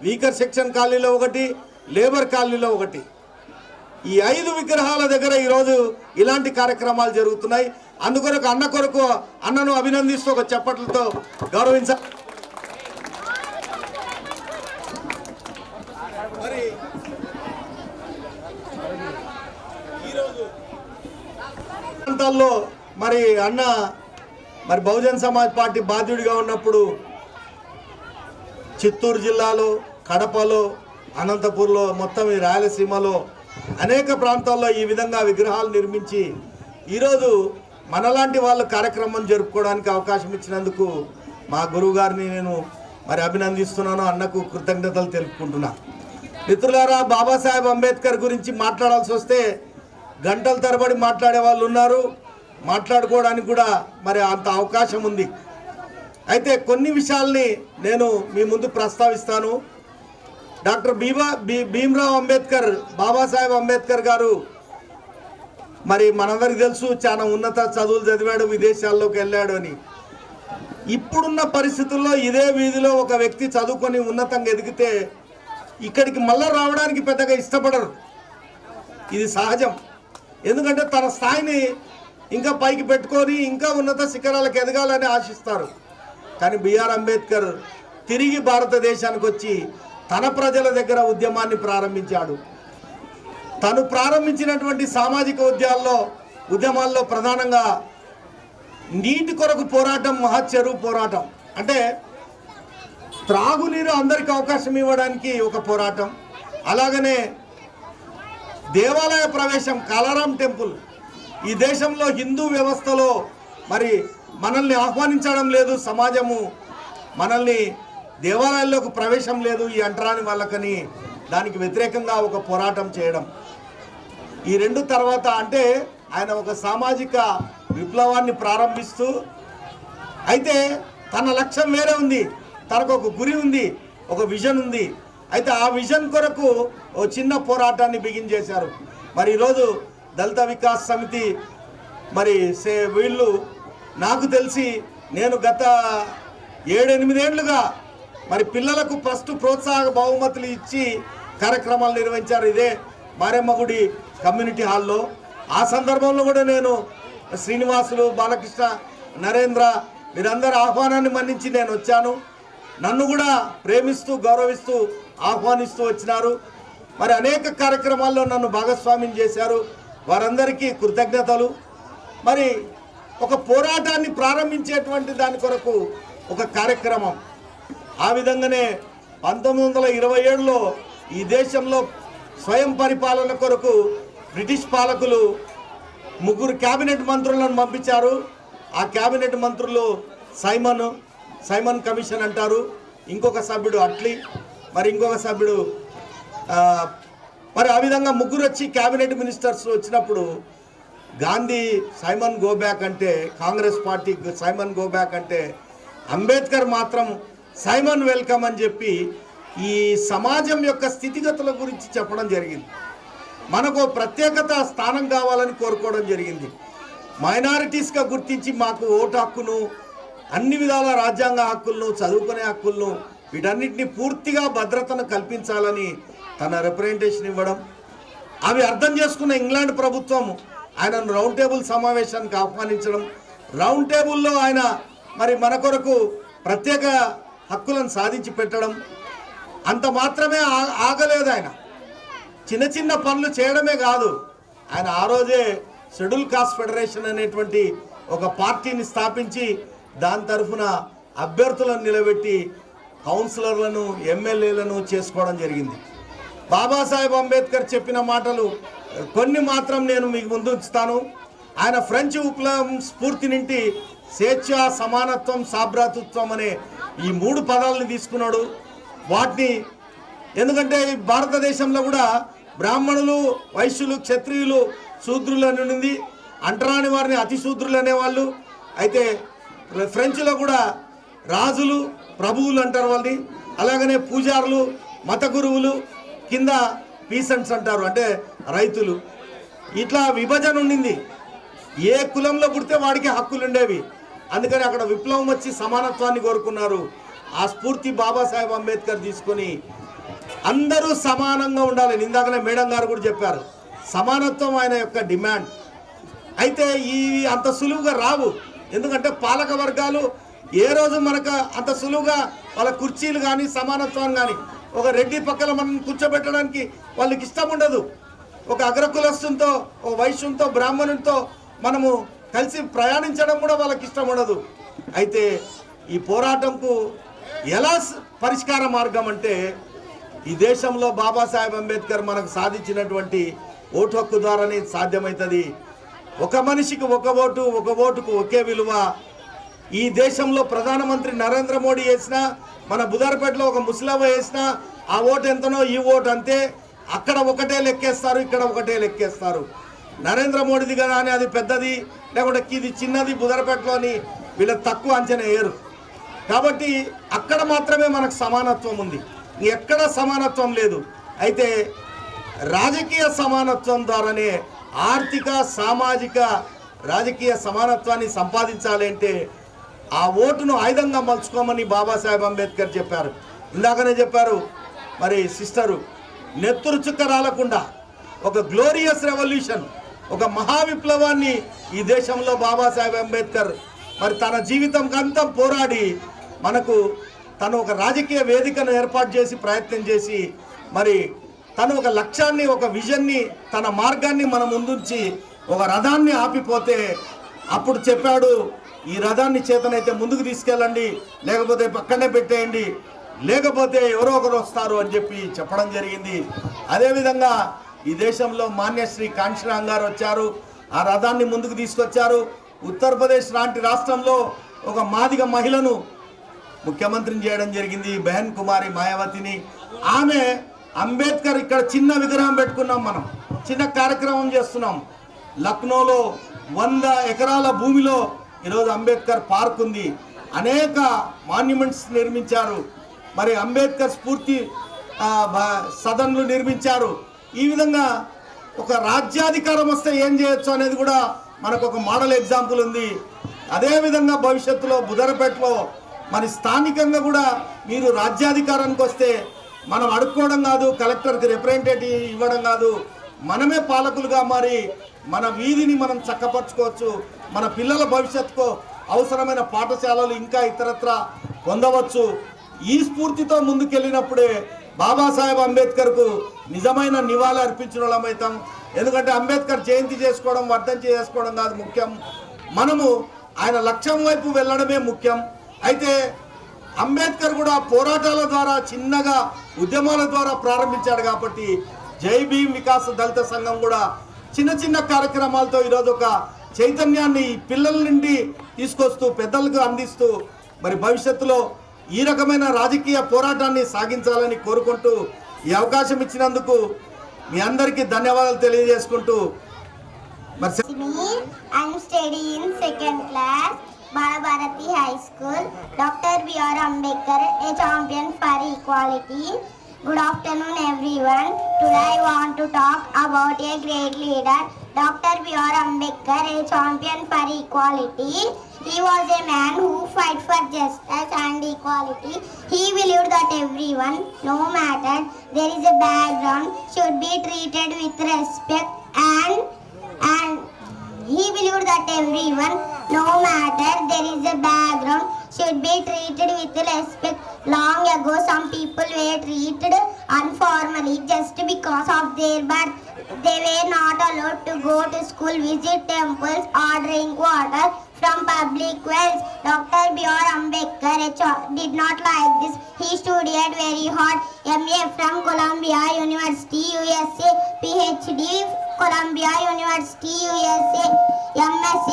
S1: వీకర్ సెక్షన్ కాలనీలో ఒకటి, లేబర్ కాలనీలో ఒకటి. ఈ 5 విగ్రహాల దగ్గర ఈరోజు ఇలాంటి కార్యక్రమాలు జరుగుతున్నాయి. అందుకొరకు అన్నను అభినందిస్తూ ఒక చప్పట్లతో గౌరవించాలి. మరి ఈరోజు ప్రాంతాల్లో మరి అన్న మరి బహుజన్ సమాజ్ పార్టీ బాధ్యుడిగా ఉన్నప్పుడు చిత్తూరు జిల్లాలో, కడపలో, అనంతపూర్లో, మొత్తం ఈ రాయలసీమలో అనేక ప్రాంతాల్లో ఈ విధంగా విగ్రహాలు నిర్మించి ఈరోజు మనలాంటి వాళ్ళు కార్యక్రమం జరుపుకోవడానికి అవకాశం ఇచ్చినందుకు మా గురువు గారిని నేను మరి అభినందిస్తున్నాను. అన్నకు కృతజ్ఞతలు తెలుపుకుంటున్నా. మిత్రులారా, బాబాసాహెబ్ అంబేద్కర్ గురించి మాట్లాడాల్సి వస్తే గంటల తరబడి మాట్లాడే వాళ్ళు ఉన్నారు, మాట్లాడుకోవడానికి కూడా మరి అంత అవకాశం ఉంది. అయితే కొన్ని విషయాల్ని నేను మీ ముందు ప్రస్తావిస్తాను. డాక్టర్ భీమ్రావ్ అంబేద్కర్, బాబాసాహెబ్ అంబేద్కర్ గారు మరి మనందరికీ తెలుసు చాలా ఉన్నత చదువులు చదివాడు, విదేశాల్లోకి వెళ్ళాడు అని. ఇప్పుడున్న పరిస్థితుల్లో ఇదే వీధిలో ఒక వ్యక్తి చదువుకొని ఉన్నతంగా ఎదిగితే ఇక్కడికి మళ్ళా రావడానికి పెద్దగా ఇష్టపడరు. ఇది సహజం. ఎందుకంటే తన స్థాయిని ఇంకా పైకి పెట్టుకొని ఇంకా ఉన్నత శిఖరాలకు ఎదగాలని ఆశిస్తారు. కానీ బిఆర్ అంబేద్కర్ తిరిగి భారతదేశానికి వచ్చి తన ప్రజల దగ్గర ఉద్యమాన్ని ప్రారంభించాడు. తను ప్రారంభించినటువంటి సామాజిక ఉద్యమాల్లో ప్రధానంగా నీటి కొరకు పోరాటం, మహచ్చెరువు పోరాటం, అంటే త్రాగునీరు అందరికీ అవకాశం ఇవ్వడానికి ఒక పోరాటం. అలాగనే దేవాలయ ప్రవేశం, కాలారాం టెంపుల్, ఈ దేశంలో హిందూ వ్యవస్థలో మరి మనల్ని ఆహ్వానించడం లేదు, సమాజము మనల్ని దేవాలయాల్లోకి ప్రవేశం లేదు ఈ అంటరాని వాళ్ళకని దానికి వ్యతిరేకంగా ఒక పోరాటం చేయడం. ఈ 2 తర్వాత అంటే ఆయన ఒక సామాజిక విప్లవాన్ని ప్రారంభిస్తూ, అయితే తన లక్ష్యం వేరే ఉంది, తనకు ఒక గురి ఉంది, ఒక విజన్ ఉంది. అయితే ఆ విజన్ కొరకు ఓ చిన్న పోరాటాన్ని బిగించేశారు. మరి ఈరోజు దళిత వికాస్ సమితి మరి వీళ్ళు నాకు తెలిసి నేను గత 7-8 ఏళ్లుగా మరి పిల్లలకు ఫస్ట్ ప్రోత్సాహక బహుమతులు ఇచ్చి కార్యక్రమాలు నిర్వహించారు ఇదే మారెమ్మగుడి కమ్యూనిటీ హాల్లో. ఆ సందర్భంలో కూడా నేను శ్రీనివాసులు, బాలకృష్ణ, నరేంద్ర వీరందరూ ఆహ్వానాన్ని మన్నించి నేను వచ్చాను. నన్ను కూడా ప్రేమిస్తూ గౌరవిస్తూ ఆహ్వానిస్తూ వచ్చినారు. మరి అనేక కార్యక్రమాల్లో నన్ను భాగస్వామ్యం చేశారు. వారందరికీ కృతజ్ఞతలు. మరి ఒక పోరాటాన్ని ప్రారంభించేటువంటి దాని కొరకు ఒక కార్యక్రమం. ఆ విధంగానే 1927లో ఈ దేశంలో స్వయం పరిపాలన కొరకు బ్రిటిష్ పాలకులు 3 క్యాబినెట్ మంత్రులను పంపించారు. ఆ క్యాబినెట్ మంత్రులు సైమన్ కమిషన్ అంటారు, ఇంకొక సభ్యుడు అట్లీ, మరి ఇంకొక సభ్యుడు మరి ఆ విధంగా 3 వచ్చి క్యాబినెట్ మినిస్టర్స్ వచ్చినప్పుడు గాంధీ సైమన్ గో బ్యాక్ అంటే, Congress party Simon go back అంటే, అంబేద్కర్ మాత్రం సైమన్ వెల్కమ్ అని చెప్పి ఈ సమాజం యొక్క స్థితిగతుల గురించి చెప్పడం జరిగింది. మనకు ప్రత్యేకత స్థానం కావాలని కోరుకోవడం జరిగింది. మైనారిటీస్గా గుర్తించి మాకు ఓటు హక్కును, అన్ని విధాల రాజ్యాంగ హక్కులను, చదువుకునే హక్కులను, వీటన్నిటిని పూర్తిగా భద్రతను కల్పించాలని తన రిప్రజెంటేషన్ ఇవ్వడం, అవి అర్థం చేసుకున్న ఇంగ్లాండ్ ప్రభుత్వం ఆయనను రౌండ్ టేబుల్ సమావేశానికి ఆహ్వానించడం, రౌండ్ టేబుల్లో ఆయన మరి మన కొరకు ప్రత్యేక హక్కులను సాధించి పెట్టడం. అంత మాత్రమే ఆగలేదు. ఆయన చిన్న చిన్న పనులు చేయడమే కాదు, ఆయన ఆ రోజే షెడ్యూల్ కాస్ట్ ఫెడరేషన్ అనేటువంటి ఒక పార్టీని స్థాపించి దాని తరఫున అభ్యర్థులను నిలబెట్టి కౌన్సిలర్లను, ఎమ్మెల్యేలను చేసుకోవడం జరిగింది. బాబాసాహెబ్ అంబేద్కర్ చెప్పిన మాటలు కొన్ని మాత్రం నేను మీకు ముందు ఉంచుతాను. ఆయన ఫ్రెంచ్ విప్లవం స్ఫూర్తి నుండి స్వేచ్ఛ, సమానత్వం, సాభ్రాతృత్వం అనే ఈ 3 పదాలను తీసుకున్నాడు. వాటిని ఎందుకంటే ఈ భారతదేశంలో కూడా బ్రాహ్మణులు, వైశ్యులు, క్షత్రియులు, శూద్రులు అని ఉంది. అంటరాని వారిని అతిశూద్రులు అనేవాళ్ళు. అయితే ఫ్రెంచ్లో కూడా రాజులు, ప్రభువులు అంటారు వాళ్ళని. అలాగనే పూజారులు, మత గురువులు, కింద పీసెంట్స్ అంటారు, అంటే రైతులు. ఇట్లా విభజన ఉండింది. ఏ కులంలో పుడితే వాడికి హక్కులు ఉండేవి. అందుకని అక్కడ విప్లవం వచ్చి సమానత్వాన్ని కోరుకున్నారు. ఆ స్ఫూర్తి బాబాసాహెబ్ అంబేద్కర్ తీసుకొని అందరూ సమానంగా ఉండాలి. ఇందాకనే మేడం గారు కూడా చెప్పారు, సమానత్వం ఆయన యొక్క డిమాండ్. అయితే ఈ అంత సులువుగా రావు. ఎందుకంటే పాలక వర్గాలు ఏ రోజు మనకు అంత సులువుగా వాళ్ళ కుర్చీలు కానీ సమానత్వం కానీ ఒక రెడ్డి పక్కన మనం కూర్చోబెట్టడానికి వాళ్ళకి ఇష్టం ఉండదు. ఒక అగ్రకులస్తునితో, ఒక వైశ్యంతో, బ్రాహ్మణునితో మనము కలిసి ప్రయాణించడం కూడా వాళ్ళకి ఇష్టం ఉండదు. అయితే ఈ పోరాటంకు ఎలా పరిష్కార మార్గం అంటే ఈ దేశంలో బాబాసాహెబ్ అంబేద్కర్ మనకు సాధించినటువంటి ఓటు హక్కు ద్వారానే సాధ్యమవుతుంది. ఒక మనిషికి ఒక ఓటు, ఒక ఓటుకు ఒకే విలువ. ఈ దేశంలో ప్రధానమంత్రి నరేంద్ర మోడీ వేసినా, మన బుధారపేటలో ఒక ముస్లిం వేసినా ఆ ఓటు ఎంతనో ఈ ఓటు అంతే. అక్కడ ఒకటే లెక్కేస్తారు, ఇక్కడ ఒకటే లెక్కేస్తారు. నరేంద్ర మోడీది కదా అని అది పెద్దది, లేకుంటే ఇది చిన్నది బుధారపేటలోని వీళ్ళకి తక్కువ అంచనా వేయరు. కాబట్టి అక్కడ మాత్రమే మనకు సమానత్వం ఉంది, ఎక్కడ సమానత్వం లేదు. అయితే రాజకీయ సమానత్వం ద్వారానే ఆర్థిక, సామాజిక, రాజకీయ సమానత్వాన్ని సంపాదించాలి అంటే ఆ ఓటును ఆయుధంగా మలుచుకోమని బాబాసాహెబ్ అంబేద్కర్ చెప్పారు. ఇందాకనే చెప్పారు మరి సిస్టరు, నెత్తురు చుక్క రాలకుండా ఒక గ్లోరియస్ రెవల్యూషన్, ఒక మహావిప్లవాన్ని ఈ దేశంలో బాబాసాహెబ్ అంబేద్కర్ మరి తన జీవితం అంతా పోరాడి మనకు తను ఒక రాజకీయ వేదికను ఏర్పాటు చేసి ప్రయత్నం చేసి మరి తను ఒక లక్ష్యాన్ని, ఒక విజన్ని, తన మార్గాన్ని మన ముందుంచి ఒక రథాన్ని ఆపిపోతే అప్పుడు చెప్పాడు, ఈ రథాన్ని చేతనైతే ముందుకు తీసుకెళ్ళండి, లేకపోతే పక్కనే పెట్టేయండి, లేకపోతే ఎవరో ఒకరు వస్తారు అని చెప్పి చెప్పడం జరిగింది. అదేవిధంగా ఈ దేశంలో మాన్యశ్రీ కాంశీరామ్ గారు వచ్చారు, ఆ రథాన్ని ముందుకు తీసుకొచ్చారు. ఉత్తరప్రదేశ్ లాంటి రాష్ట్రంలో ఒక మాదిగ మహిళను ముఖ్యమంత్రిని చేయడం జరిగింది, బెహన్ కుమారి మాయావతిని. ఆమె అంబేద్కర్ ఇక్కడ చిన్న విగ్రహం పెట్టుకున్నాం, మనం చిన్న కార్యక్రమం చేస్తున్నాం. లక్నోలో 100 ఎకరాల భూమిలో ఈరోజు అంబేద్కర్ పార్క్ ఉంది, అనేక మాన్యుమెంట్స్ నిర్మించారు, మరి అంబేద్కర్ స్ఫూర్తి సదన్లు నిర్మించారు. ఈ విధంగా ఒక రాజ్యాధికారం వస్తే ఏం చేయొచ్చు అనేది కూడా మనకు ఒక మోడల్ ఎగ్జాంపుల్ ఉంది. అదేవిధంగా భవిష్యత్తులో బుధరపేటలో మరి స్థానికంగా కూడా మీరు రాజ్యాధికారానికి వస్తే మనం అడుక్కోవడం కాదు, కలెక్టర్కి రిప్రజెంటేటివ్ ఇవ్వడం కాదు, మనమే పాలకులుగా మారి మన వీధిని మనం చక్కపరచుకోవచ్చు. మన పిల్లల భవిష్యత్తుకు అవసరమైన పాఠశాలలు ఇంకా ఇతరత్ర పొందవచ్చు. ఈ స్ఫూర్తితో ముందుకెళ్ళినప్పుడే బాబాసాహెబ్ అంబేద్కర్కు నిజమైన నివాళి అర్పించిన వాళ్ళం అవుతాం. ఎందుకంటే అంబేద్కర్ జయంతి చేసుకోవడం, వర్ధంతి చేసుకోవడం కాదు ముఖ్యం, మనము ఆయన లక్ష్యం వైపు వెళ్ళడమే ముఖ్యం. అయితే అంబేద్కర్ కూడా పోరాటాల ద్వారా, చిన్నగా ఉద్యమాల ద్వారా ప్రారంభించాడు. కాబట్టి జై భీమ్ వికాస్ దళిత సంఘం కూడా చిన్న చిన్న కార్యక్రమాలతో ఈరోజు ఒక చైతన్యాన్ని పిల్లల నుండి తీసుకొస్తూ పెద్దలకు అందిస్తూ మరి భవిష్యత్తులో ఈ రకమైన రాజకీయ పోరాటాన్ని సాగించాలని కోరుకుంటూ ఈ అవకాశం ఇచ్చినందుకు మీ అందరికీ ధన్యవాదాలు తెలియజేసుకుంటూ మరి
S6: I'm studying in 2nd class, Balabharati High School. Dr. B.R. Ambedkar, a champion for equality. Good afternoon, everyone. Today I want to talk about a great leader, Dr. B.R. Ambedkar, a champion for equality. He was a man who fought for justice and equality. He believed that everyone, no matter there is a background, should be treated with respect and he believed that everyone, no matter there is a background, should be treated with respect. Long ago, some people were treated informally just because of their birth. They were not allowed to go to school, visit temples, or drink water from public wells. Dr. B.R. Ambedkar did not like this. He studied very hard. MA from Columbia University, USA. PhD, Columbia University, USA. MSc,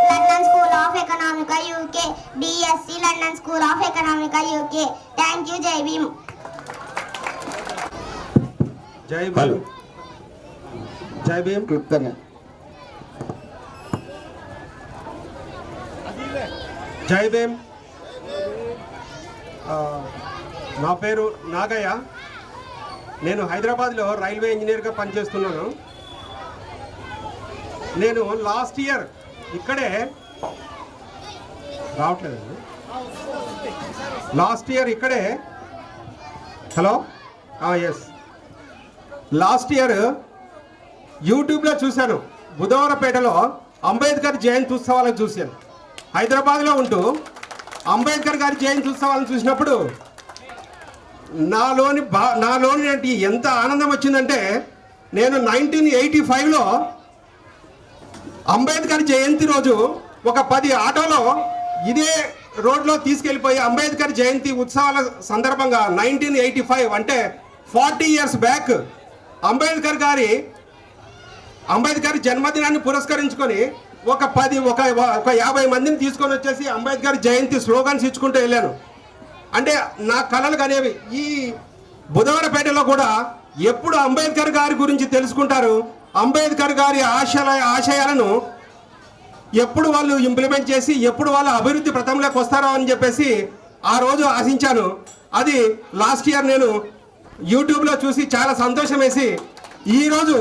S6: London School of Economics, UK. DSc, London School of Economics, UK. Thank you, Jai Bhim.
S1: జై భీమ్. జై భీమ్. జై భీమ్. నా పేరు నాగయ్య. నేను హైదరాబాద్లో railway ఇంజనీర్గా పనిచేస్తున్నాను. నేను లాస్ట్ ఇయర్ ఇక్కడే రావట్లేదండి.
S11: లాస్ట్ ఇయర్ ఇక్కడే హలో ఎస్ లాస్ట్ ఇయర్ యూట్యూబ్లో చూశాను. బుధవారపేటలో అంబేద్కర్ జయంతి ఉత్సవాలను చూశాను. హైదరాబాద్లో ఉంటూ అంబేద్కర్ గారి జయంతి ఉత్సవాలను చూసినప్పుడు నాలోని ఎంత ఆనందం వచ్చిందంటే, నేను 1985లో అంబేద్కర్ జయంతి రోజు ఒక 10 ఆటోలో ఇదే రోడ్లో తీసుకెళ్ళిపోయి అంబేద్కర్ జయంతి ఉత్సవాల సందర్భంగా 1985 అంటే 40 ఇయర్స్ బ్యాక్ అంబేద్కర్ జన్మదినాన్ని పురస్కరించుకొని ఒక 50 మందిని తీసుకొని వచ్చేసి అంబేద్కర్ జయంతి స్లోగన్స్ ఇచ్చుకుంటూ వెళ్ళాను. అంటే నా కళలు కనేవి. ఈ బుధవారపేటలో కూడా ఎప్పుడు అంబేద్కర్ గారి గురించి తెలుసుకుంటారు, అంబేద్కర్ గారి ఆశయాలను ఎప్పుడు వాళ్ళు ఇంప్లిమెంట్ చేసి ఎప్పుడు వాళ్ళు అభివృద్ధి ప్రథంలోకి వస్తారో అని చెప్పేసి ఆ రోజు ఆశించాను. అది లాస్ట్ ఇయర్ నేను యూట్యూబ్లో చూసి చాలా సంతోషం వేసి ఈరోజు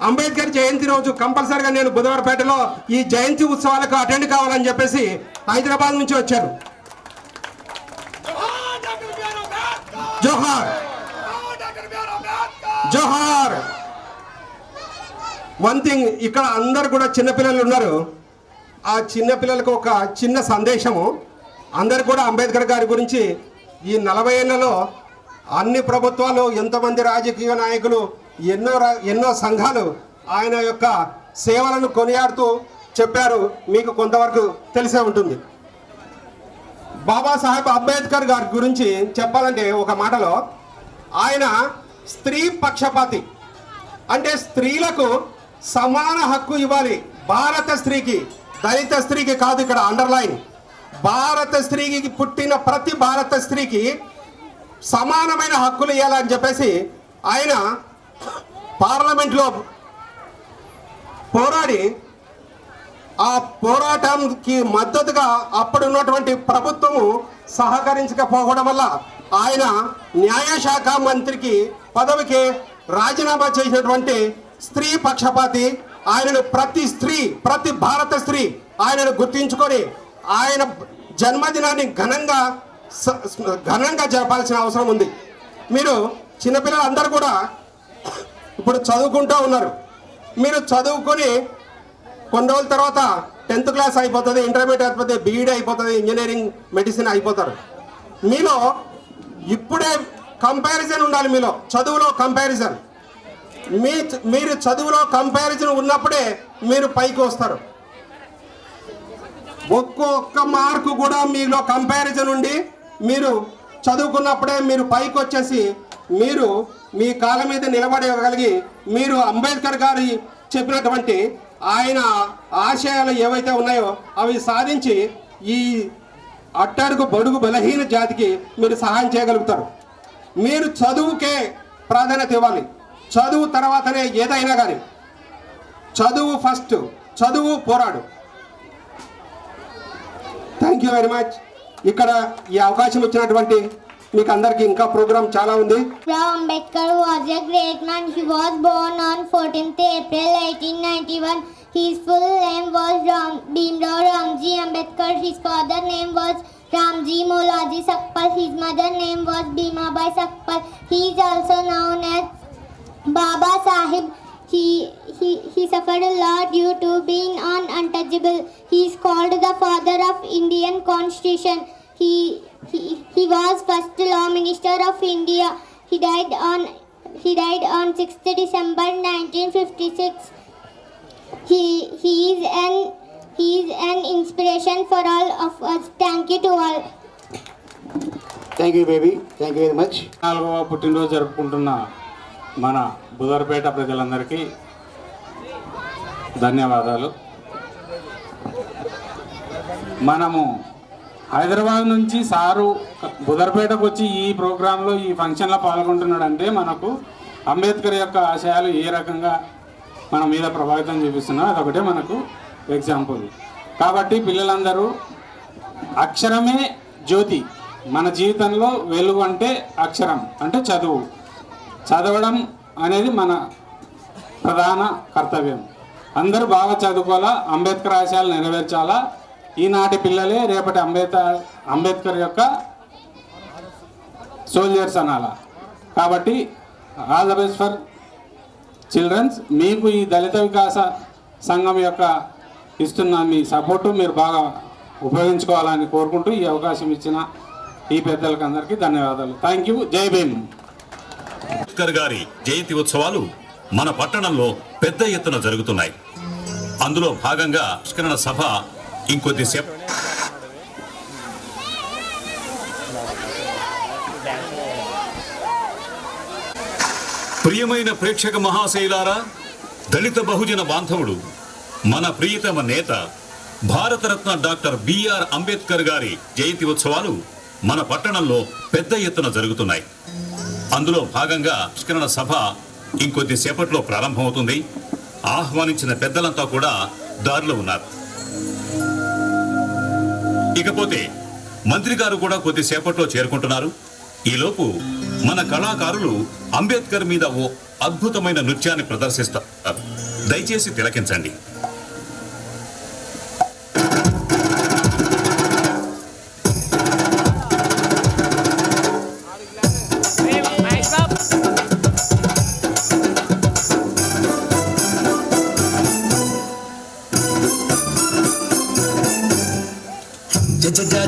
S11: అంబేద్కర్ జయంతి రోజు కంపల్సరిగా నేను బుధవారపేటలో ఈ జయంతి ఉత్సవాలకు అటెండ్ కావాలని చెప్పేసి హైదరాబాద్ నుంచి వచ్చాను. జోహార్ జోహార్. వన్ థింగ్, ఇక్కడ అందరు కూడా చిన్నపిల్లలు ఉన్నారు. ఆ చిన్నపిల్లలకు ఒక చిన్న సందేశము. అందరు కూడా అంబేద్కర్ గారి గురించి ఈ 40 ఏళ్లలో అన్ని ప్రభుత్వాలు, ఎంతోమంది రాజకీయ నాయకులు, ఎన్నో సంఘాలు ఆయన యొక్క సేవలను కొనియాడుతూ చెప్పారు. మీకు కొంతవరకు తెలిసే ఉంటుంది. బాబాసాహెబ్ అంబేద్కర్ గారి గురించి చెప్పాలంటే ఒక మాటలో, ఆయన స్త్రీ పక్షపాతి. అంటే స్త్రీలకు సమాన హక్కు ఇవ్వాలి. భారత స్త్రీకి, దళిత స్త్రీకి కాదు, ఇక్కడ అండర్లైన్, భారత స్త్రీకి, పుట్టిన ప్రతి భారత స్త్రీకి సమానమైన హక్కులు ఇవ్వాలని చెప్పేసి ఆయన పార్లమెంట్లో పోరాడి, ఆ పోరాటానికి మద్దతుగా అప్పుడున్నటువంటి ప్రభుత్వము సహకరించకపోవడం వల్ల ఆయన న్యాయశాఖ మంత్రికి పదవికి రాజీనామా చేసినటువంటి స్త్రీ పక్షపాతి. ఆయనను ప్రతి భారత స్త్రీ ఆయనను గుర్తించుకొని ఆయన జన్మదినాన్ని ఘనంగా జరపాల్సిన అవసరం ఉంది. మీరు చిన్నపిల్లలందరూ కూడా ఇప్పుడు చదువుకుంటూ ఉన్నారు. మీరు చదువుకొని కొన్ని రోజుల తర్వాత 10th క్లాస్ అయిపోతుంది, ఇంటర్మీడియట్ అయిపోతుంది, బీఈడీ అయిపోతుంది, ఇంజనీరింగ్, మెడిసిన్ అయిపోతారు. మీలో ఇప్పుడే కంపారిజన్ ఉండాలి. మీలో చదువులో కంపారిజన్, మీరు చదువులో కంపారిజన్ ఉన్నప్పుడే మీరు పైకి వస్తారు. ఒక్కొక్క మార్కు కూడా మీలో కంపారిజన్ ఉండి మీరు చదువుకున్నప్పుడే మీరు పైకి వచ్చేసి మీరు మీ కాళ్ళ మీద నిలబడగలిగి, మీరు అంబేద్కర్ గారి చెప్పినటువంటి ఆయన ఆశయాలు ఏవైతే ఉన్నాయో అవి సాధించి ఈ అట్టడుగు బడుగు బలహీన జాతికి మీరు సహాయం చేయగలుగుతారు. మీరు చదువుకే ప్రాధాన్యత ఇవ్వాలి. చదువు తర్వాతనే ఏదైనా కానీ. చదువు ఫస్ట్, చదువు పోరాడు. Thank you very much. ఇక్కడ ఈ అవకాశం ఇచ్చినటువంటి మీకు అందరికీ ఇంకా ప్రోగ్రామ్ చాలా ఉంది.
S6: Ambedkar was a great man. He was born on 14th April 1891. His full name was Bhimrao Ramji Ambedkar. His father name was Ramji Molaji Sakpal. His mother name was Bhimabai Sakpal. He is also known as Baba Sahib. He suffered a lot due to being untouchable. He is called the father of Indian Constitution. He was first law minister of India. He died on 6th December 1956. He is an inspiration for all of us. Thank you to all.
S5: Thank you, baby. Thank you very much.
S12: 4వ పుట్టినరోజు జరుపుకుంటున్న మన బుధవారపేట ప్రజలందరికీ ధన్యవాదాలు. మనము హైదరాబాద్ నుంచి sir బుధవారపేటకు వచ్చి ఈ ప్రోగ్రాంలో, ఈ ఫంక్షన్లో పాల్గొంటున్నాడంటే మనకు అంబేద్కర్ యొక్క ఆశయాలు ఏ రకంగా మన మీద ప్రభావితం చూపిస్తున్నాయో అదొకటే మనకు ఎగ్జాంపుల్. కాబట్టి పిల్లలందరూ అక్షరమే జ్యోతి. మన జీవితంలో వెలుగు అంటే అక్షరం, అంటే చదువు. చదవడం అనేది మన ప్రధాన కర్తవ్యం. అందరూ బాగా చదువుకోవాలా, అంబేద్కర్ ఆశయాలు నెరవేర్చాలా. ఈనాటి పిల్లలే రేపటి అంబేద్కర్ యొక్క సోల్జర్స్ అనాల. కాబట్టి all the best for childrens. మీకు ఈ దళిత వికాస సంఘం యొక్క ఇస్తున్న మీ సపోర్టు మీరు బాగా ఉపయోగించుకోవాలని కోరుకుంటూ ఈ అవకాశం ఇచ్చిన ఈ పెద్దలకు అందరికీ ధన్యవాదాలు. Thank you. జై భీమ్.
S13: అంబేద్కర్ గారి జయంతి ఉత్సవాలు మన పట్టణంలో పెద్ద ఎత్తున జరుగుతున్నాయి. అందులో భాగంగా సంస్కరణ సభ ఇంకొద్దిసేపు. ప్రియమైన ప్రేక్షక మహాశైలారా, దళిత బహుజన బాంధవుడు, మన ప్రియతమ నేత భారతరత్న డాక్టర్ బిఆర్ అంబేద్కర్ గారి జయంతి ఉత్సవాలు మన పట్టణంలో పెద్ద ఎత్తున జరుగుతున్నాయి. అందులో భాగంగా సంస్కరణ సభ ఇంకొద్దిసేపట్లో ప్రారంభమవుతుంది. ఆహ్వానించిన పెద్దలంతా కూడా దారిలో ఉన్నారు. ఇకపోతే మంత్రి గారు కూడా కొద్దిసేపట్లో చేరుకుంటున్నారు. ఈలోపు మన కళాకారులు అంబేద్కర్ మీద ఓ అద్భుతమైన నృత్యాన్ని ప్రదర్శిస్తారు. దయచేసి తిలకించండి.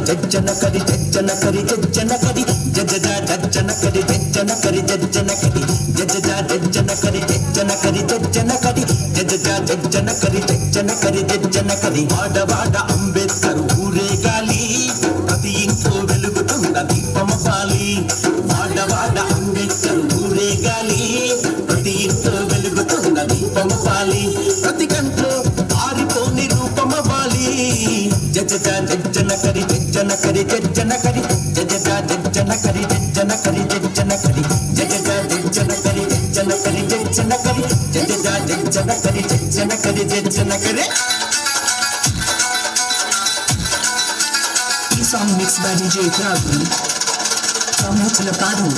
S14: జజ్జన కరి జజ్జన కరి జజ్జన కరి జజ్జన జజ్జన కరి జజ్జన కరి జజ్జన కరి జజ్జన కరి జజ్జన కరి జజ్జన కరి జజ్జన కరి జజ్జన కరి జజ్జన కరి వాడవాడ అంబేద్కర్ ఊరేగాలి, ప్రతి ఇంట్లో వెలుగుతున్న దీపమవ్వాలి. వాడవాడ అంబేద్కర్ ఊరేగాలి, ప్రతి ఇంట్లో వెలుగుతున్న దీపమవ్వాలి. ప్రతి గంటలో ఆరిపోని రూపమవ్వాలి. జజ్జన కరి జజ్జన కరి జజ్జన కరి జజ్జన కరి జజ్జన కరి జజ్జన కరి జజ్జన కరి జజ్జన కరి జజ్జన కరి జజ్జన కరి జజ్జన కరి జజ్జన కరి.
S3: ఈ song mix by DJ Raghu from Hutlapadu.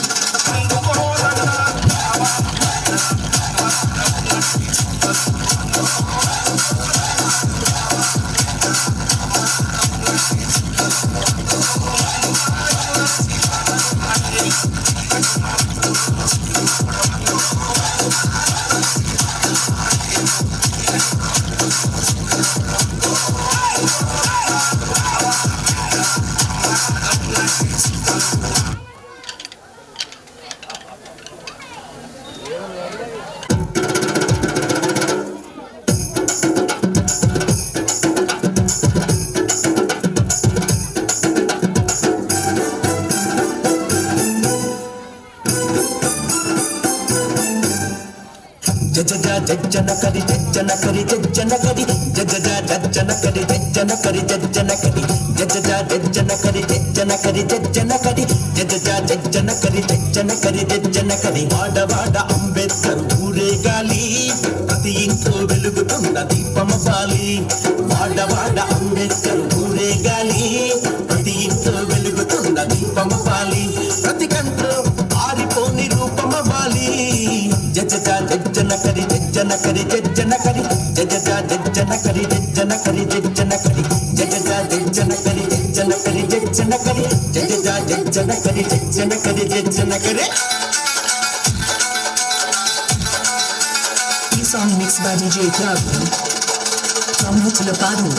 S14: జజ్జన కరి జజ్జన కరి జజ్జన కరి జజ్జన కరి జజ్జన కరి జజ్జన కరి జజ్జన కరి జజ్జన కరి జజ్జన కరి జజ్జన కరి జజ్జన కరి జజ్జన కరి. వాడవాడ అంబేద్కర్ ఊరేగాలి, ప్రతి ఇంట్లో వెలుగుతున్న దీపమవ్వాలి. వాడవాడ అంబేద్కర్ ఊరేగాలి, ప్రతి ఇంట్లో వెలుగుతున్న దీపమవ్వాలి. ప్రతి గంటలో ఆరిపోని రూపమవ్వాలి. జజ్జన కరి జజ్జన కరి జజ్జన కరి జజ్జన కరి జజ్జన కరి జజ్జన కరి జజ్జన కరి జజ్జన కరి జజ్జన కరి జజ్జన కరి జజ్జన కరి జజ్జన కరి.
S3: ఈ song mix by DJ Raghu from Hutlapadu.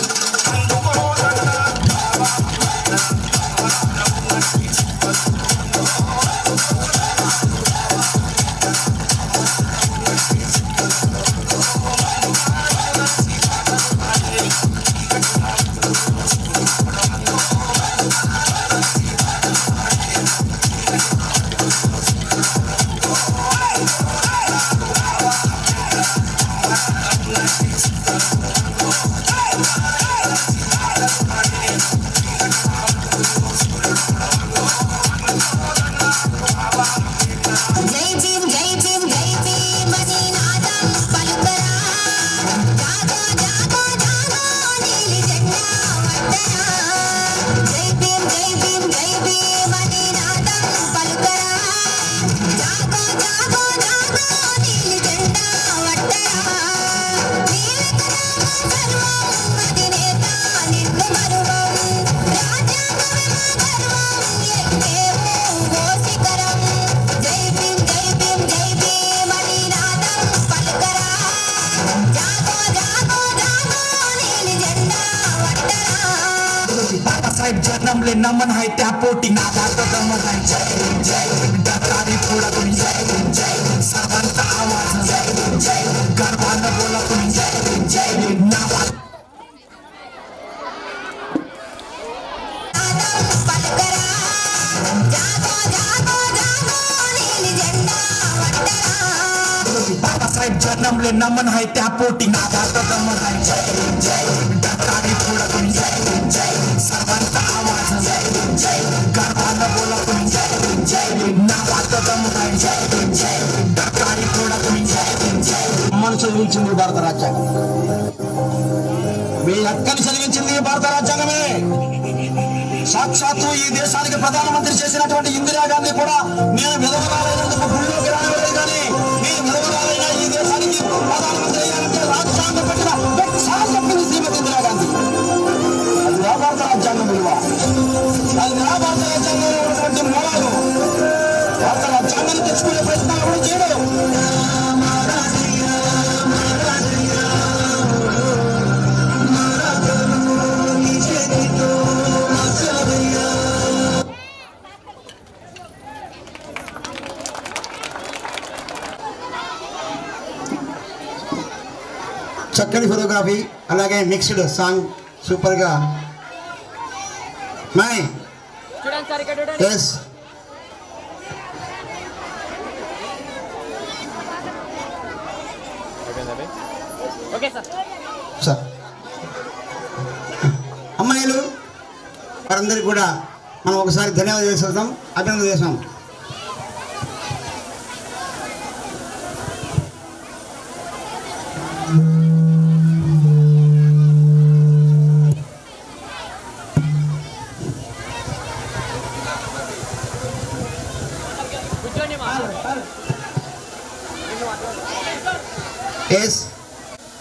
S14: Babasaheb जन्मले नमन आहे त्या पोटी नादात दमन आहे जय भीम जय भीम डकारी फोडा तुम्ही जय भीम जय भीम सर्वांचा आवाज जय भीम जय भीम गर्वानं बोला तुम्ही जय भीम नावात बाबासाहेब जन्मले नमन आहे त्या पोटी नादात दमन आहे जय भीम डकारी फोडा तुम्ही जय भीम सर्वांचा आवाज जय भीम गर्वानं बोला तुम्ही जय भीम नावात दमन आहे जय भीम डकारी फोडा तुम्ही जय भीम
S5: అమ్మను చదివించింది భారత రాజ్యాంగం. మీ అక్కని చదివించింది భారత రాజ్యాంగమే. సాక్షాత్తు ఈ దేశానికి ప్రధానమంత్రి చేసినటువంటి ఇందిరాగాంధీ కూడా నేను విధవరాలైనందుకు గుళ్ళోకి రాలేదు, కానీ నేను విధవరాలైన ఈ దేశానికి ప్రధానమంత్రి అయ్యానంటే రాజ్యాంగం పెట్టిన చెప్పింది శ్రీమతి ఇందిరాగాంధీ. అది భారత రాజ్యాంగం విలువ, అది భారత రాజ్యాంగంలో ఉన్నటువంటి మూలాలు. భారత రాజ్యాంగాన్ని తెచ్చుకునే ప్రయత్నాలు కూడా చేయడం. చక్కని ఫోటోగ్రఫీ, అలాగే మిక్స్డ్ సాంగ్ సూపర్గా. మై ఎస్ సార్. అమ్మాయిలు వారందరికీ కూడా మనం ఒకసారి ధన్యవాదాలు చేసేద్దాం, అభినందన చేసాం. ఎస్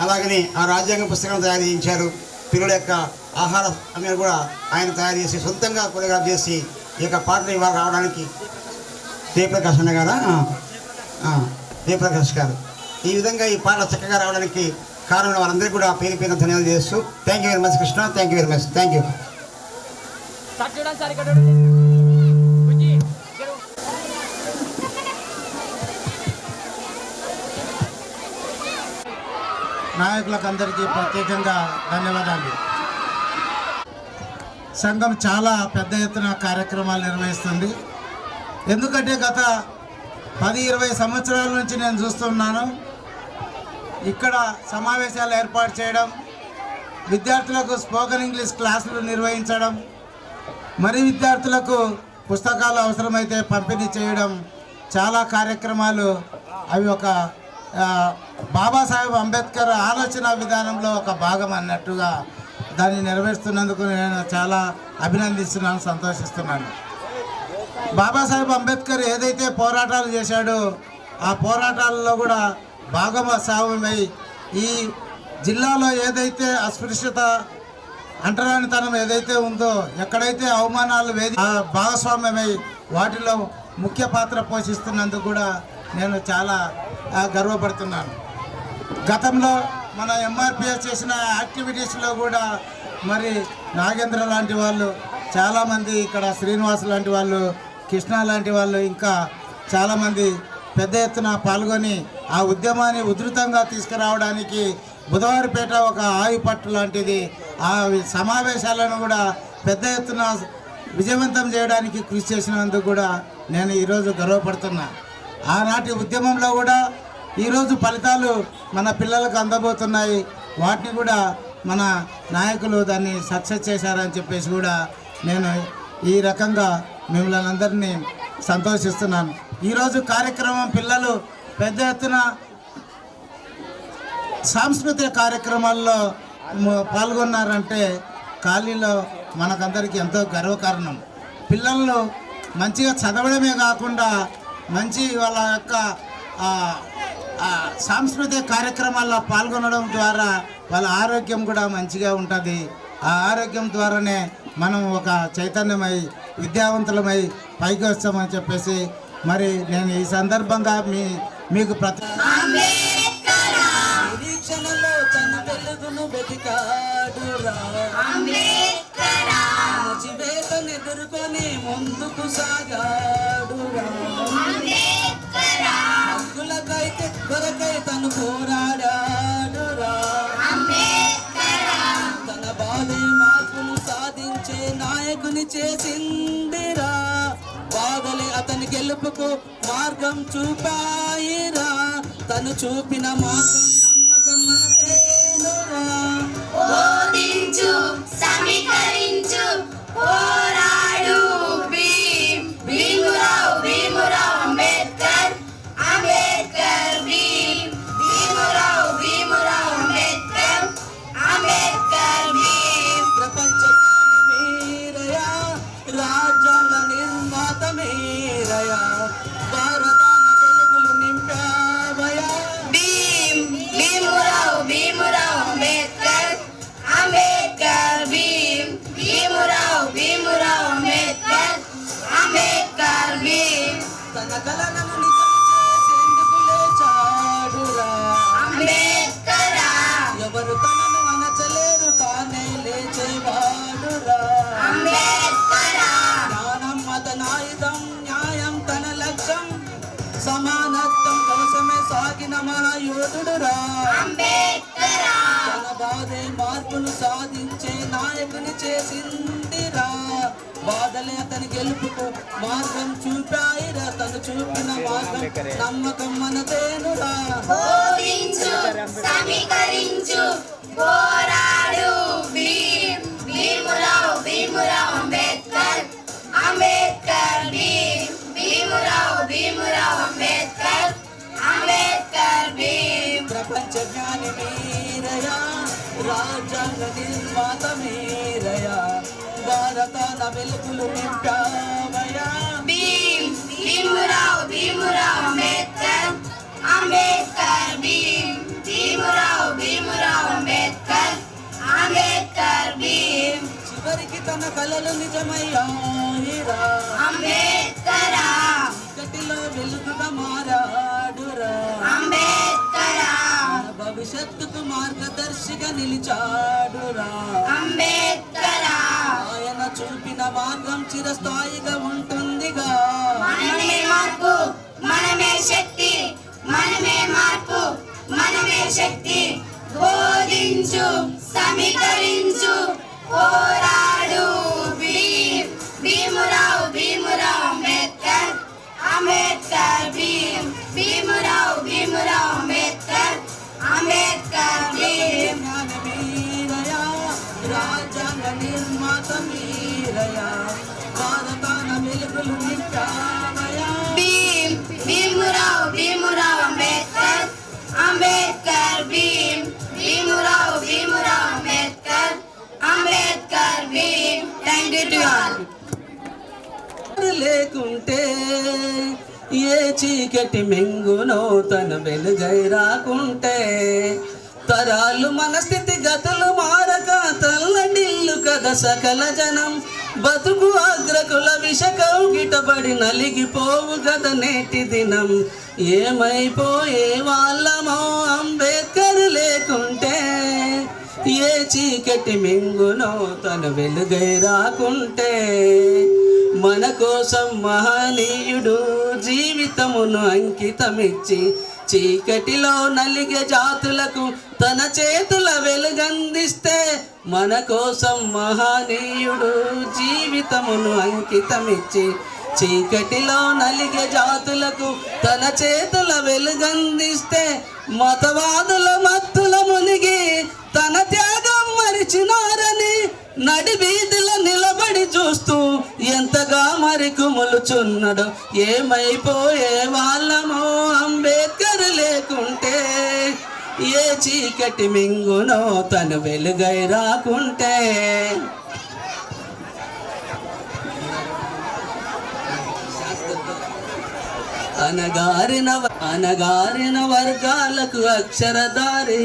S5: అలాగనే ఆ రాజ్యాంగ పుస్తకాన్ని తయారు చేయించారు. పిల్లల యొక్క ఆహార అనేది కూడా ఆయన తయారు చేసి సొంతంగా కొరియోగ్రాఫ్ చేసి ఈ యొక్క పాటలు ఇవాళ రావడానికి జయప్రకాష్ అన్న గారా, జయప్రకాష్ గారు ఈ విధంగా ఈ పాటలు చక్కగా రావడానికి కారణం వాళ్ళందరికీ కూడా పేరు పేరున ధన్యవాదాలు చేస్తూ thank you very much Krishna, thank you very much, thank you.
S15: నాయకులకు అందరికీ ప్రత్యేకంగా ధన్యవాదాలు. సంఘం చాలా పెద్ద ఎత్తున కార్యక్రమాలు నిర్వహిస్తుంది. ఎందుకంటే గత 10-20 సంవత్సరాల నుంచి నేను చూస్తున్నాను ఇక్కడ సమావేశాలు ఏర్పాటు చేయడం, విద్యార్థులకు స్పోకెన్ ఇంగ్లీష్ క్లాసులు నిర్వహించడం, మరి విద్యార్థులకు పుస్తకాలు అవసరమైతే పంపిణీ చేయడం, చాలా కార్యక్రమాలు అవి ఒక బాబాసాహెబ్ అంబేద్కర్ ఆలోచన విధానంలో ఒక భాగం అన్నట్టుగా దాన్ని నెరవేరుస్తున్నందుకు నేను చాలా అభినందిస్తున్నాను, సంతోషిస్తున్నాను. బాబాసాహెబ్ అంబేద్కర్ ఏదైతే పోరాటాలు చేశాడో ఆ పోరాటాలలో కూడా భాగస్వామ్యమై ఈ జిల్లాలో ఏదైతే అస్పృశ్యత అంటరానితనం ఏదైతే ఉందో, ఎక్కడైతే అవమానాలు భాగస్వామ్యమై వాటిలో ముఖ్య పాత్ర పోషిస్తున్నందుకు కూడా నేను చాలా గర్వపడుతున్నాను. గతంలో మన ఎంఆర్పిఎస్ చేసిన యాక్టివిటీస్లో కూడా మరి నాగేంద్ర లాంటి వాళ్ళు చాలామంది, ఇక్కడ శ్రీనివాస్ లాంటి వాళ్ళు, కృష్ణ లాంటి వాళ్ళు, ఇంకా చాలామంది పెద్ద ఎత్తున పాల్గొని ఆ ఉద్యమాన్ని ఉధృతంగా తీసుకురావడానికి బుధవారిపేట ఒక ఆయుపట్టు లాంటిది, ఆ సమావేశాలను కూడా పెద్ద ఎత్తున విజయవంతం చేయడానికి కృషి చేసినందుకు కూడా నేను ఈరోజు గర్వపడుతున్నా. ఆనాటి ఉద్యమంలో కూడా ఈరోజు ఫలితాలు మన పిల్లలకు అందబోతున్నాయి. వాటిని కూడా మన నాయకులు దాన్ని సక్సెస్ చేశారని చెప్పేసి కూడా నేను ఈ రకంగా మిమ్మల్ని అందరినీ సంతోషిస్తున్నాను. ఈరోజు కార్యక్రమం పిల్లలు పెద్ద ఎత్తున సాంస్కృతిక కార్యక్రమాల్లో పాల్గొన్నారంటే ఖాళీలో మనకందరికీ ఎంతో గర్వకారణం. పిల్లలు మంచిగా చదవడమే కాకుండా మంచి వాళ్ళ యొక్క సాంస్కృతిక కార్యక్రమాల్లో పాల్గొనడం ద్వారా వాళ్ళ ఆరోగ్యం కూడా మంచిగా ఉంటుంది. ఆ ఆరోగ్యం ద్వారానే మనం ఒక చైతన్యమై విద్యావంతులమై పైకి వస్తామని చెప్పేసి మరి నేను ఈ సందర్భంగా మీకు
S4: నిరీక్షణలో తన వెలుగును వెతికాడురా
S16: సమస్యలను ఎదుర్కొని ముందుకు సాగాడురా హక్కులకై కొరకై తను పోరాడాడురా తన బాధే మార్పును సాధించే నాయకుని చేసిందిరా బాధలే అతని గెలుపుకు మార్గం చూపాయిరా తను చూపిన మార్గం నమ్మకం మనదేనురా
S6: బోధించు సమీకరించు పోరాడు భీమురావు భీమురావు అంబేద్కర్ అంబేద్కర్ భీమురావు భీమురావు అంబేద్కర్ అంబేద్కర్
S16: ప్రపంచ జ్ఞాని మీరయా రాజ్యాంగ నిర్మాత మీరయా భారతాన వెలుగులు నింపావయా
S6: భీమురావు భీమురావు అంబేద్కర్ అంబేద్కర్ భీమురావు భీమురావు అంబేద్కర్ అంబేద్కర్
S16: తన కలలను నిజం చేసేందుకు లేచాడురా
S6: అంబేద్కర్
S16: ఎవరు తనను అనచలేరు తానే లేచేవాడురా
S6: అంబేద్కర్
S16: జ్ఞానం అతనాయుధం న్యాయం తన లక్ష్యం సమానత్వం కోసమే సాగిన మహాయోధుడురా
S6: అంబేద్కర్
S16: తన బాధే మార్పును సాధించే నాయకుని చేసిందిరా బాధలే అతని గెలుపుకు మార్గం చూపాయిరా తను చూపిన మార్గం నమ్మకం మనదేనురా
S6: బోధించు సమీకరించు పోరాడు భీమురావు భీమురావు అంబేద్కర్ అంబేద్కర్ భీమురావు భీమురావు అంబేద్కర్ అంబేద్కర్
S16: ప్రపంచ జ్ఞాని మీరయా రాజ్యాంగ నిర్మాత మీరయా భారతాన వెలుగులు నింపావయా
S6: భీమురావు భీమురావు అంబేద్కర్ అంబేద్కర్ భీమురావు భీమురావు అంబేద్కర్ అంబేద్కర్
S16: చివరికి తన కలలు నిజమయ్యాయిరా
S6: అంబేద్కర్
S16: చీకటిలో వెలుగుగా మారాడురా
S6: అంబేద్కర్
S16: భవిష్యత్తుకు మార్గదర్శిగా నిలిచాడురా
S6: అంబేద్కర్
S16: ఆయన చూపిన మార్గం చిరస్థాయిగా ఉంటుందిగా
S6: మనమే మార్పు మనమే శక్తి మనమే మార్పు మనమే శక్తి బోధించు సమీకరించు పోరాడు భీమురావు భీమురావు అంబేద్కర్ అంబేద్కర్ భీమురావు భీమురావు అంబేద్కర్ అంబేద్కర్
S16: మీరయా రాజ్యాంగ నిర్మాత మీరయా భారతాన వెలుగులు నింపావయా
S6: Bhimrao Bhimrao Ambedkar Ambedkar Bhimrao Bhimrao Ambedkar Ambedkar thank you to all
S16: లేకుంటే ఏ చీకటి మెంగునో తన వెలుగై రాకుంటే తరాలు మన స్థితి గతులు మారక తల్లడిల్లు కదా సకల జనం బతుకు అగ్రకుల విషకౌగిటబడి నలిగిపోవు గద నేటి దినం ఏమైపోయే వాళ్ళమో అంబేద్కర్ లేకుంటే ఏ చీకటి మెంగునో తన వెలుగై రాకుంటే మన కోసం మహనీయుడు జీవితమును అంకితమిచ్చి చీకటిలో నలిగే జాతులకు తన చేతుల వెలుగందిస్తే మన కోసం మహనీయుడు జీవితమును అంకితమిచ్చి చీకటిలో నలిగే జాతులకు తన చేతుల వెలుగందిస్తే మతవాదుల మత్తుల మునిగి తన త్యాగం మరిచినారని నడి వీధిలో నిలబడి చూస్తూ ఎంతగా మరి కుములుచున్నాడు ఏమైపోయే వాళ్ళమో అంబేద్కర్ లేకుంటే ఏ చీకటి మింగునో తను వెలుగై రాకుంటే అనగారిన వర్గాలకు అక్షరదారి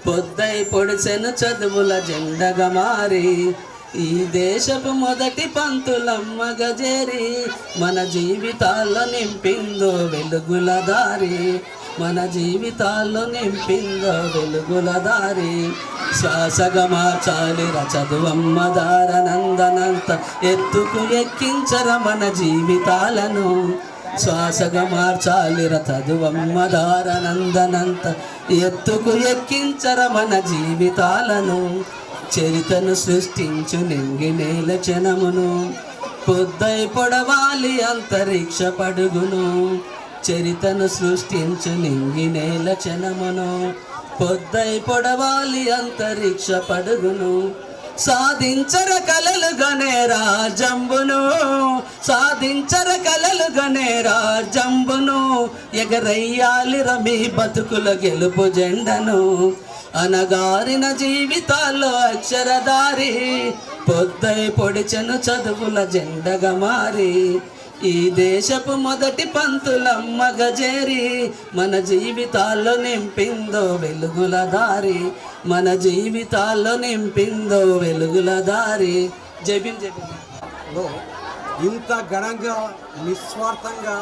S16: పొద్దై పొడిసెను చదువుల జెండగా మారి ఈ దేశపు మొదటి పంతులమ్మగా చేరి మన జీవితాల్లో నింపిందో వెలుగుల దారి మన జీవితాల్లో నింపిందో వెలుగుల దారి శ్వాసగా మార్చాలిర చదువమ్మ దారనందనంత ఎత్తుకు ఎక్కించర మన జీవితాలను శ్వాసగా మార్చాలిర చదువమ్మ దారనందనంత ఎత్తుకు ఎక్కించర మన జీవితాలను చరితను సృష్టించు నింగి నేల క్షణమును పొద్దై పొడవాలి అంతరిక్ష పడుగును చరితను సృష్టించు నింగి నేల క్షణమును పొద్దై పొడవాలి అంతరిక్ష పడుగును సాధించర కలలు గనే రాజంబును సాధించర కలలు గనే రాజంబును ఎగరయ్యాలిర మీ బతుకుల గెలుపు జెండను అనగారిన జీవితాల్లో అక్షరదారి పొద్దై పొడిచెను చదువుల జెండగా మారి ఈ దేశపు మొదటి పంతులమ్మగ చేరి మన జీవితాల్లో నింపిందో వెలుగుల దారి మన జీవితాల్లో నింపిందో వెలుగుల దారి జబిన్
S17: జబిన్లో ఇంత ఘనంగా నిస్వార్థంగా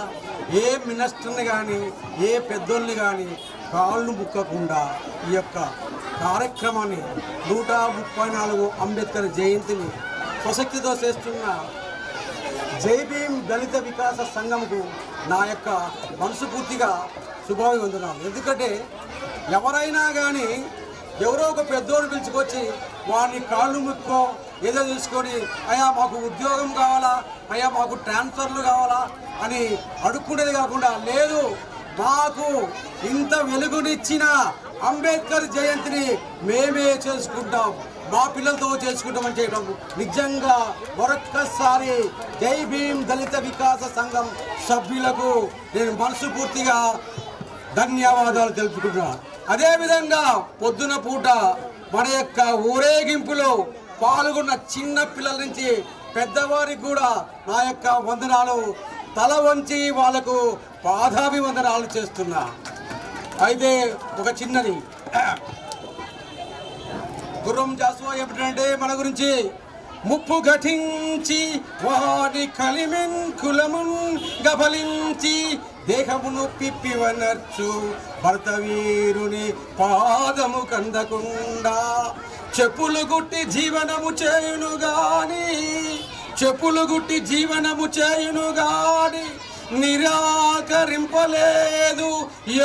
S17: ఏ మినిస్టర్ని కానీ ఏ పెద్దోళ్ళని కానీ కాళ్ళు ముక్కకుండా ఈ యొక్క కార్యక్రమాన్ని 134 అంబేద్కర్ జయంతిని స్వశక్తితో చేస్తున్న జై భీమ్ దళిత వికాస సంఘంకు నా యొక్క మనస్ఫూర్తిగా శుభాభివందనాలు. ఎందుకంటే ఎవరైనా కానీ ఎవరో ఒక పెద్దోడు పిలుచుకొచ్చి వాడిని కాళ్ళు ముక్కో ఏదో తెలుసుకొని అయ్యా మాకు ఉద్యోగం కావాలా, అయ్యా మాకు ట్రాన్స్ఫర్లు కావాలా అని అడుక్కునేది కాకుండా లేదు మాకు ఇంత వెలుగునిచ్చిన అంబేద్కర్ జయంతిని మేమే చేసుకుంటాం, మా పిల్లలతో చేసుకుంటామని చేయడం నిజంగా మరొక్కసారి జై భీమ్ దళిత వికాస సంఘం సభ్యులకు నేను మనస్ఫూర్తిగా ధన్యవాదాలు తెలుపుకుంటున్నాను. అదేవిధంగా పొద్దున పూట మన యొక్క ఊరేగింపులో పాల్గొన్న చిన్న పిల్లల నుంచి పెద్దవారికి కూడా నా యొక్క వందనాలు తల వంచి వాళ్లకు పాదాభివందనాలు చేస్తున్నా. అయితే ఒక చిన్నది గుర్రం జాసువా ఏమిటంటే మన గురించి ముప్పు ఘటించి వాడి కలిమిన్ కులమున్ గబలించి దేహమును పిప్పివనర్చు భర్త వీరుని పాదము కందకుండా చెప్పులు గుట్టి జీవనము చేయును గాని చెప్పులు గుట్టి జీవనము చేయును గాని నిరాకరింపలేదు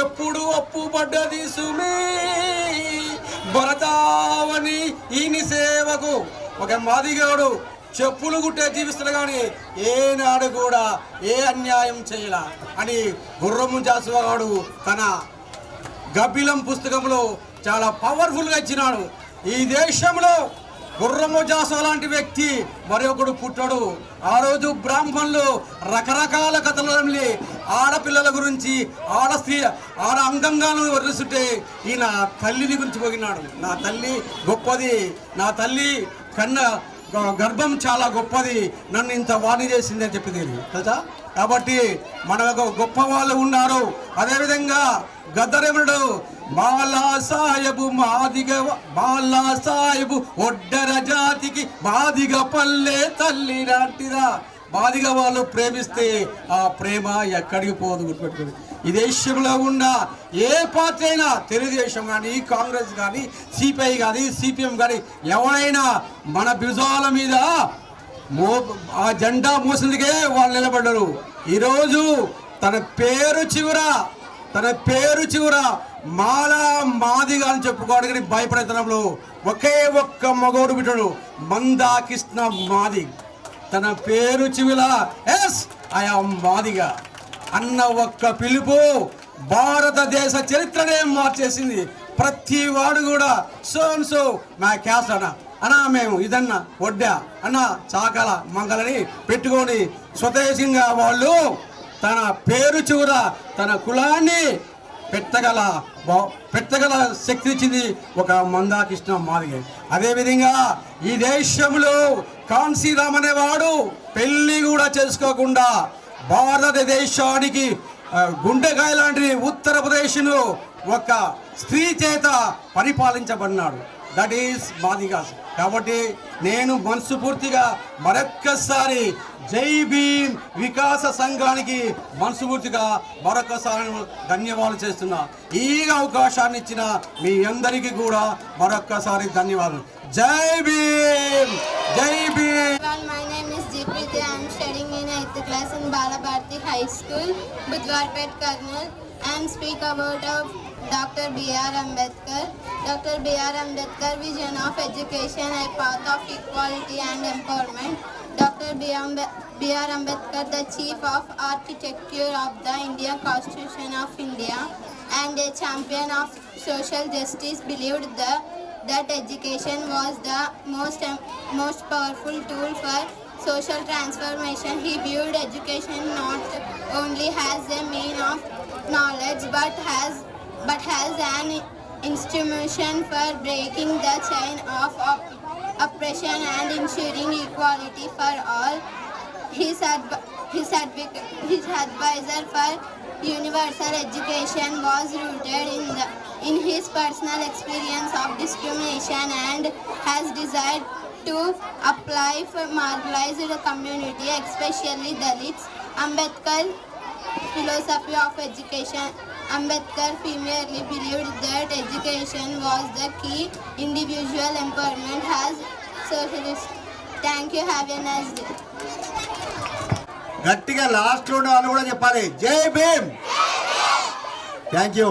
S17: ఎప్పుడు అప్పుపడ్డది సుమీ భరతావని ఈని సేవకు ఒక మాదిగాడు చెప్పులు గుట్టే జీవిస్తాడు కానీ ఏనాడు కూడా ఏ అన్యాయం చేయలా అని గుర్రము జాసువాడు తన గబ్బిలం పుస్తకంలో చాలా పవర్ఫుల్గా ఇచ్చినాడు. ఈ దేశంలో గుర్రము జాసువా లాంటి వ్యక్తి మరొకడు పుట్టాడు. ఆ రోజు బ్రాహ్మణులు రకరకాల కథలు ఆడపిల్లల గురించి ఆడ అంగంగాలను వర్ణిస్తుంటే ఈయన తల్లిని గురించి పోగినాడు. నా తల్లి గొప్పది, నా తల్లి గర్భం చాలా గొప్పది, నన్ను ఇంత వాణి చేసింది అని చెప్పింది తెలుసా. కాబట్టి మన గొప్ప వాళ్ళు ఉన్నారు. అదేవిధంగా గద్దరేముడు మాలా సాయబు మాలా సాయబు ఒడ్డర జాతికి మాదిగ పల్లె తల్లి లాంటిదా. మాదిగ వాళ్ళు ప్రేమిస్తే ఆ ప్రేమ ఎక్కడికి పోదు, గుర్తుపెట్టుకోండి. ఈ దేశంలో ఉన్న ఏ పార్టీ అయినా తెలుగుదేశం కానీ కాంగ్రెస్ కానీ సిపిఐ కానీ సిపిఎం కానీ ఎవరైనా మన భుజాల మీద ఆ జెండా మోసిందికే వాళ్ళు నిలబడ్డారు. ఈరోజు తన పేరు చివర మాలా మాదిగా అని చెప్పుకోవడానికి భయపడతనంలో ఒకే ఒక్క మగోడు బిడ్డడు మందాకృష్ణ మాది. తన పేరు చివర ఎస్ ఐఆమ్ మాదిగా అన్న ఒక్క పిలుపు భారతదేశ చరిత్రనే మార్చేసింది. ప్రతి వాడు కూడా సో మా క్యాస్ట్ అన్నా మేము ఇదన్నా వడ్డా అన్న చాకల మంగళని పెట్టుకొని స్వదేశంగా వాళ్ళు తన పేరు చివర తన కులాన్ని పెట్టగల శక్తి ఇచ్చింది ఒక మందాకృష్ణ మాదిగ. అదేవిధంగా ఈ దేశంలో కాన్సీరామ్ అనేవాడు పెళ్లి కూడా చేసుకోకుండా భారతదేశానికి గుండెకాయ లాంటి ఉత్తరప్రదేశ్లో ఒక స్త్రీ చేత పరిపాలించబడినాడు. That is Madigas. కాబట్టి నేను మనస్ఫూర్తిగా మరొక్కసారి జై భీమ్ వికాస సంఘానికి మనస్ఫూర్తిగా మరొకసారి ధన్యవాదాలు చేస్తున్నా. ఈ అవకాశాన్ని ఇచ్చిన మీ అందరికీ కూడా మరొక్కసారి ధన్యవాదాలు. జై భీమ్, జై Bhim.
S18: My name is Jeepriti. I am studying in 8th class in Balabharti High School, Budwarpet, Karnal. I am speak about Dr. B.R. Ambedkar. Dr. B.R. Ambedkar vision of education, a path of equality and empowerment. Dr. B.R. Ambedkar, the chief of architecture of the Indian Constitution of India and a champion of social justice, believed that education was the most powerful tool for social transformation. He viewed education not only as a means of knowledge but has an institution for breaking the chain of oppression and ensuring equality for all. His advisor for universal education was rooted in his personal experience of discrimination and has desired to apply for marginalized community, especially Dalits. Ambedkar's philosophy of education. Ambedkar firmly believed that education was the key individual empowerment as socialist. Thank you. Have a nice day.
S1: గట్టిగా last లో వాళ్ళు కూడా చెప్పాలి జై Bhim. Thank you.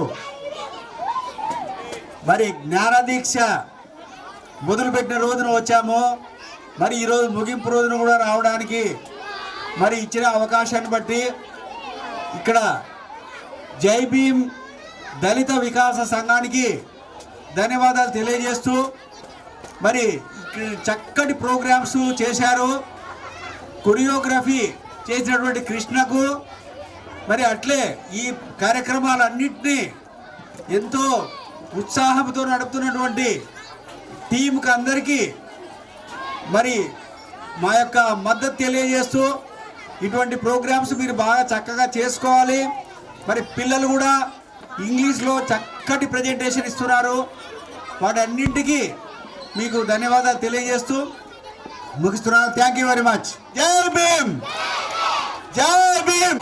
S1: మరి జ్ఞానదీక్ష మొదలుపెట్టిన రోజున వచ్చాము. మరి ఈరోజు ముగింపు రోజున కూడా రావడానికి మరి ఇచ్చిన అవకాశాన్ని బట్టి ఇక్కడ జై భీమ్ దళిత వికాస సంఘానికి ధన్యవాదాలు తెలియజేస్తూ మరి చక్కటి ప్రోగ్రామ్స్ చేశారు. కొరియోగ్రఫీ చేసినటువంటి కృష్ణకు మరి అట్లే ఈ కార్యక్రమాలన్నింటినీ ఎంతో ఉత్సాహంతో నడుపుతున్నటువంటి టీంకి అందరికీ మరి మా యొక్క మద్దతు తెలియజేస్తూ ఇటువంటి ప్రోగ్రామ్స్ మీరు బాగా చక్కగా చేసుకోవాలి. మరి పిల్లలు కూడా ఇంగ్లీష్లో చక్కటి ప్రజెంటేషన్ ఇస్తున్నారు. వాటన్నింటికీ మీకు ధన్యవాదాలు తెలియజేస్తూ ముగిస్తున్నాను. Thank you very much. జై భీమ్, జై భీమ్.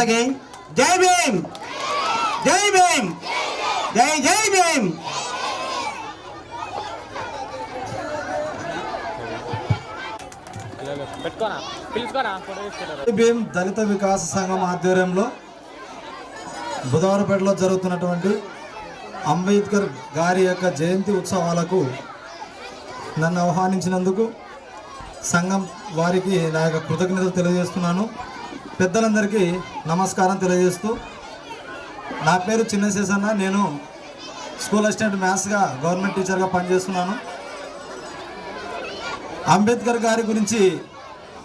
S15: అగైన్ జై భీమ్, జై భీమ్, జై జై భీమ్.
S19: భీమ్ దళిత వికాస సంఘం ఆధ్వర్యంలో బుధవారపేటలో జరుగుతున్నటువంటి అంబేద్కర్ గారి యొక్క జయంతి ఉత్సవాలకు నన్ను ఆహ్వానించినందుకు సంఘం వారికి నా యొక్క కృతజ్ఞతలు తెలియజేస్తున్నాను. పెద్దలందరికీ నమస్కారం తెలియజేస్తూ, నా పేరు చిన్న శేషన్న. నేను స్కూల్ అసిస్టెంట్ మ్యాథ్స్గా గవర్నమెంట్ టీచర్గా పనిచేస్తున్నాను. అంబేద్కర్ గారి గురించి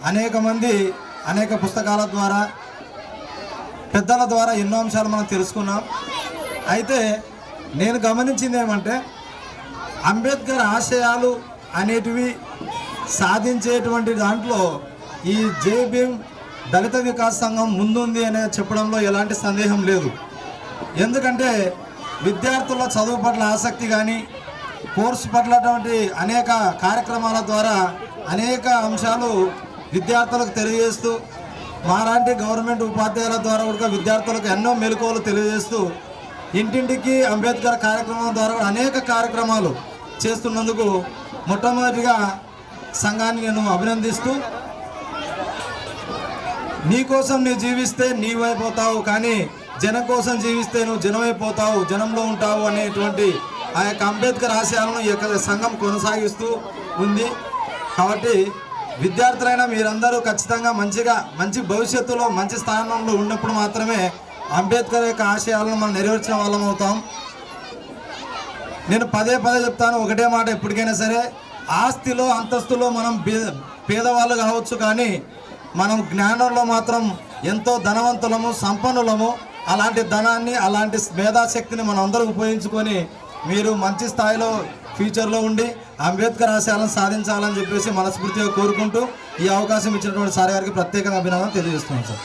S19: అనేక మంది అనేక పుస్తకాల ద్వారా పెద్దల ద్వారా ఎన్నో అంశాలు మనం తెలుసుకున్నాం. అయితే నేను గమనించింది ఏమంటే అంబేద్కర్ ఆశయాలు అనేటివి సాధించేటువంటి దాంట్లో ఈ జై భీమ్ దళిత వికాస్ సంఘం ముందుంది అనే చెప్పడంలో ఎలాంటి సందేహం లేదు. ఎందుకంటే విద్యార్థుల చదువు పట్ల ఆసక్తి కానీ కోర్సు పట్లటువంటి అనేక కార్యక్రమాల ద్వారా అనేక అంశాలు విద్యార్థులకు తెలియజేస్తూ మాలాంటి గవర్నమెంట్ ఉపాధ్యాయుల ద్వారా కూడా విద్యార్థులకు ఎన్నో మెలకువలు తెలియజేస్తూ ఇంటింటికి అంబేద్కర్ కార్యక్రమం ద్వారా అనేక కార్యక్రమాలు చేస్తున్నందుకు మొట్టమొదటిగా సంఘాన్ని నేను అభినందిస్తూ, నీ కోసం నువ్వు జీవిస్తే నీవైపోతావు, కానీ జనం కోసం జీవిస్తే నువ్వు జనమైపోతావు, జనంలో ఉంటావు అనేటువంటి ఆ యొక్క అంబేద్కర్ ఆశయాలను ఈ యొక్క సంఘం కొనసాగిస్తూ ఉంది. కాబట్టి విద్యార్థులైన మీరందరూ ఖచ్చితంగా మంచి భవిష్యత్తులో మంచి స్థానంలో ఉన్నప్పుడు మాత్రమే అంబేద్కర్ యొక్క ఆశయాలను మనం నెరవేర్చిన వాళ్ళం అవుతాం. నేను పదే చెప్తాను, ఒకటే మాట ఎప్పటికైనా సరే, ఆస్తిలో అంతస్తులో మనం పేదవాళ్ళు కావచ్చు, కానీ మనం జ్ఞానంలో మాత్రం ఎంతో ధనవంతులము, సంపన్నులము. అలాంటి ధనాన్ని, అలాంటి మేధాశక్తిని మనం అందరం ఉపయోగించుకొని మీరు మంచి స్థాయిలో ఫ్యూచర్లో ఉండి అంబేద్కర్ ఆశయాలను సాధించాలని చెప్పేసి మనస్ఫూర్తిగా కోరుకుంటూ ఈ అవకాశం ఇచ్చినటువంటి సార్ గారికి ప్రత్యేకంగా అభినందన తెలియజేస్తున్నాను సార్.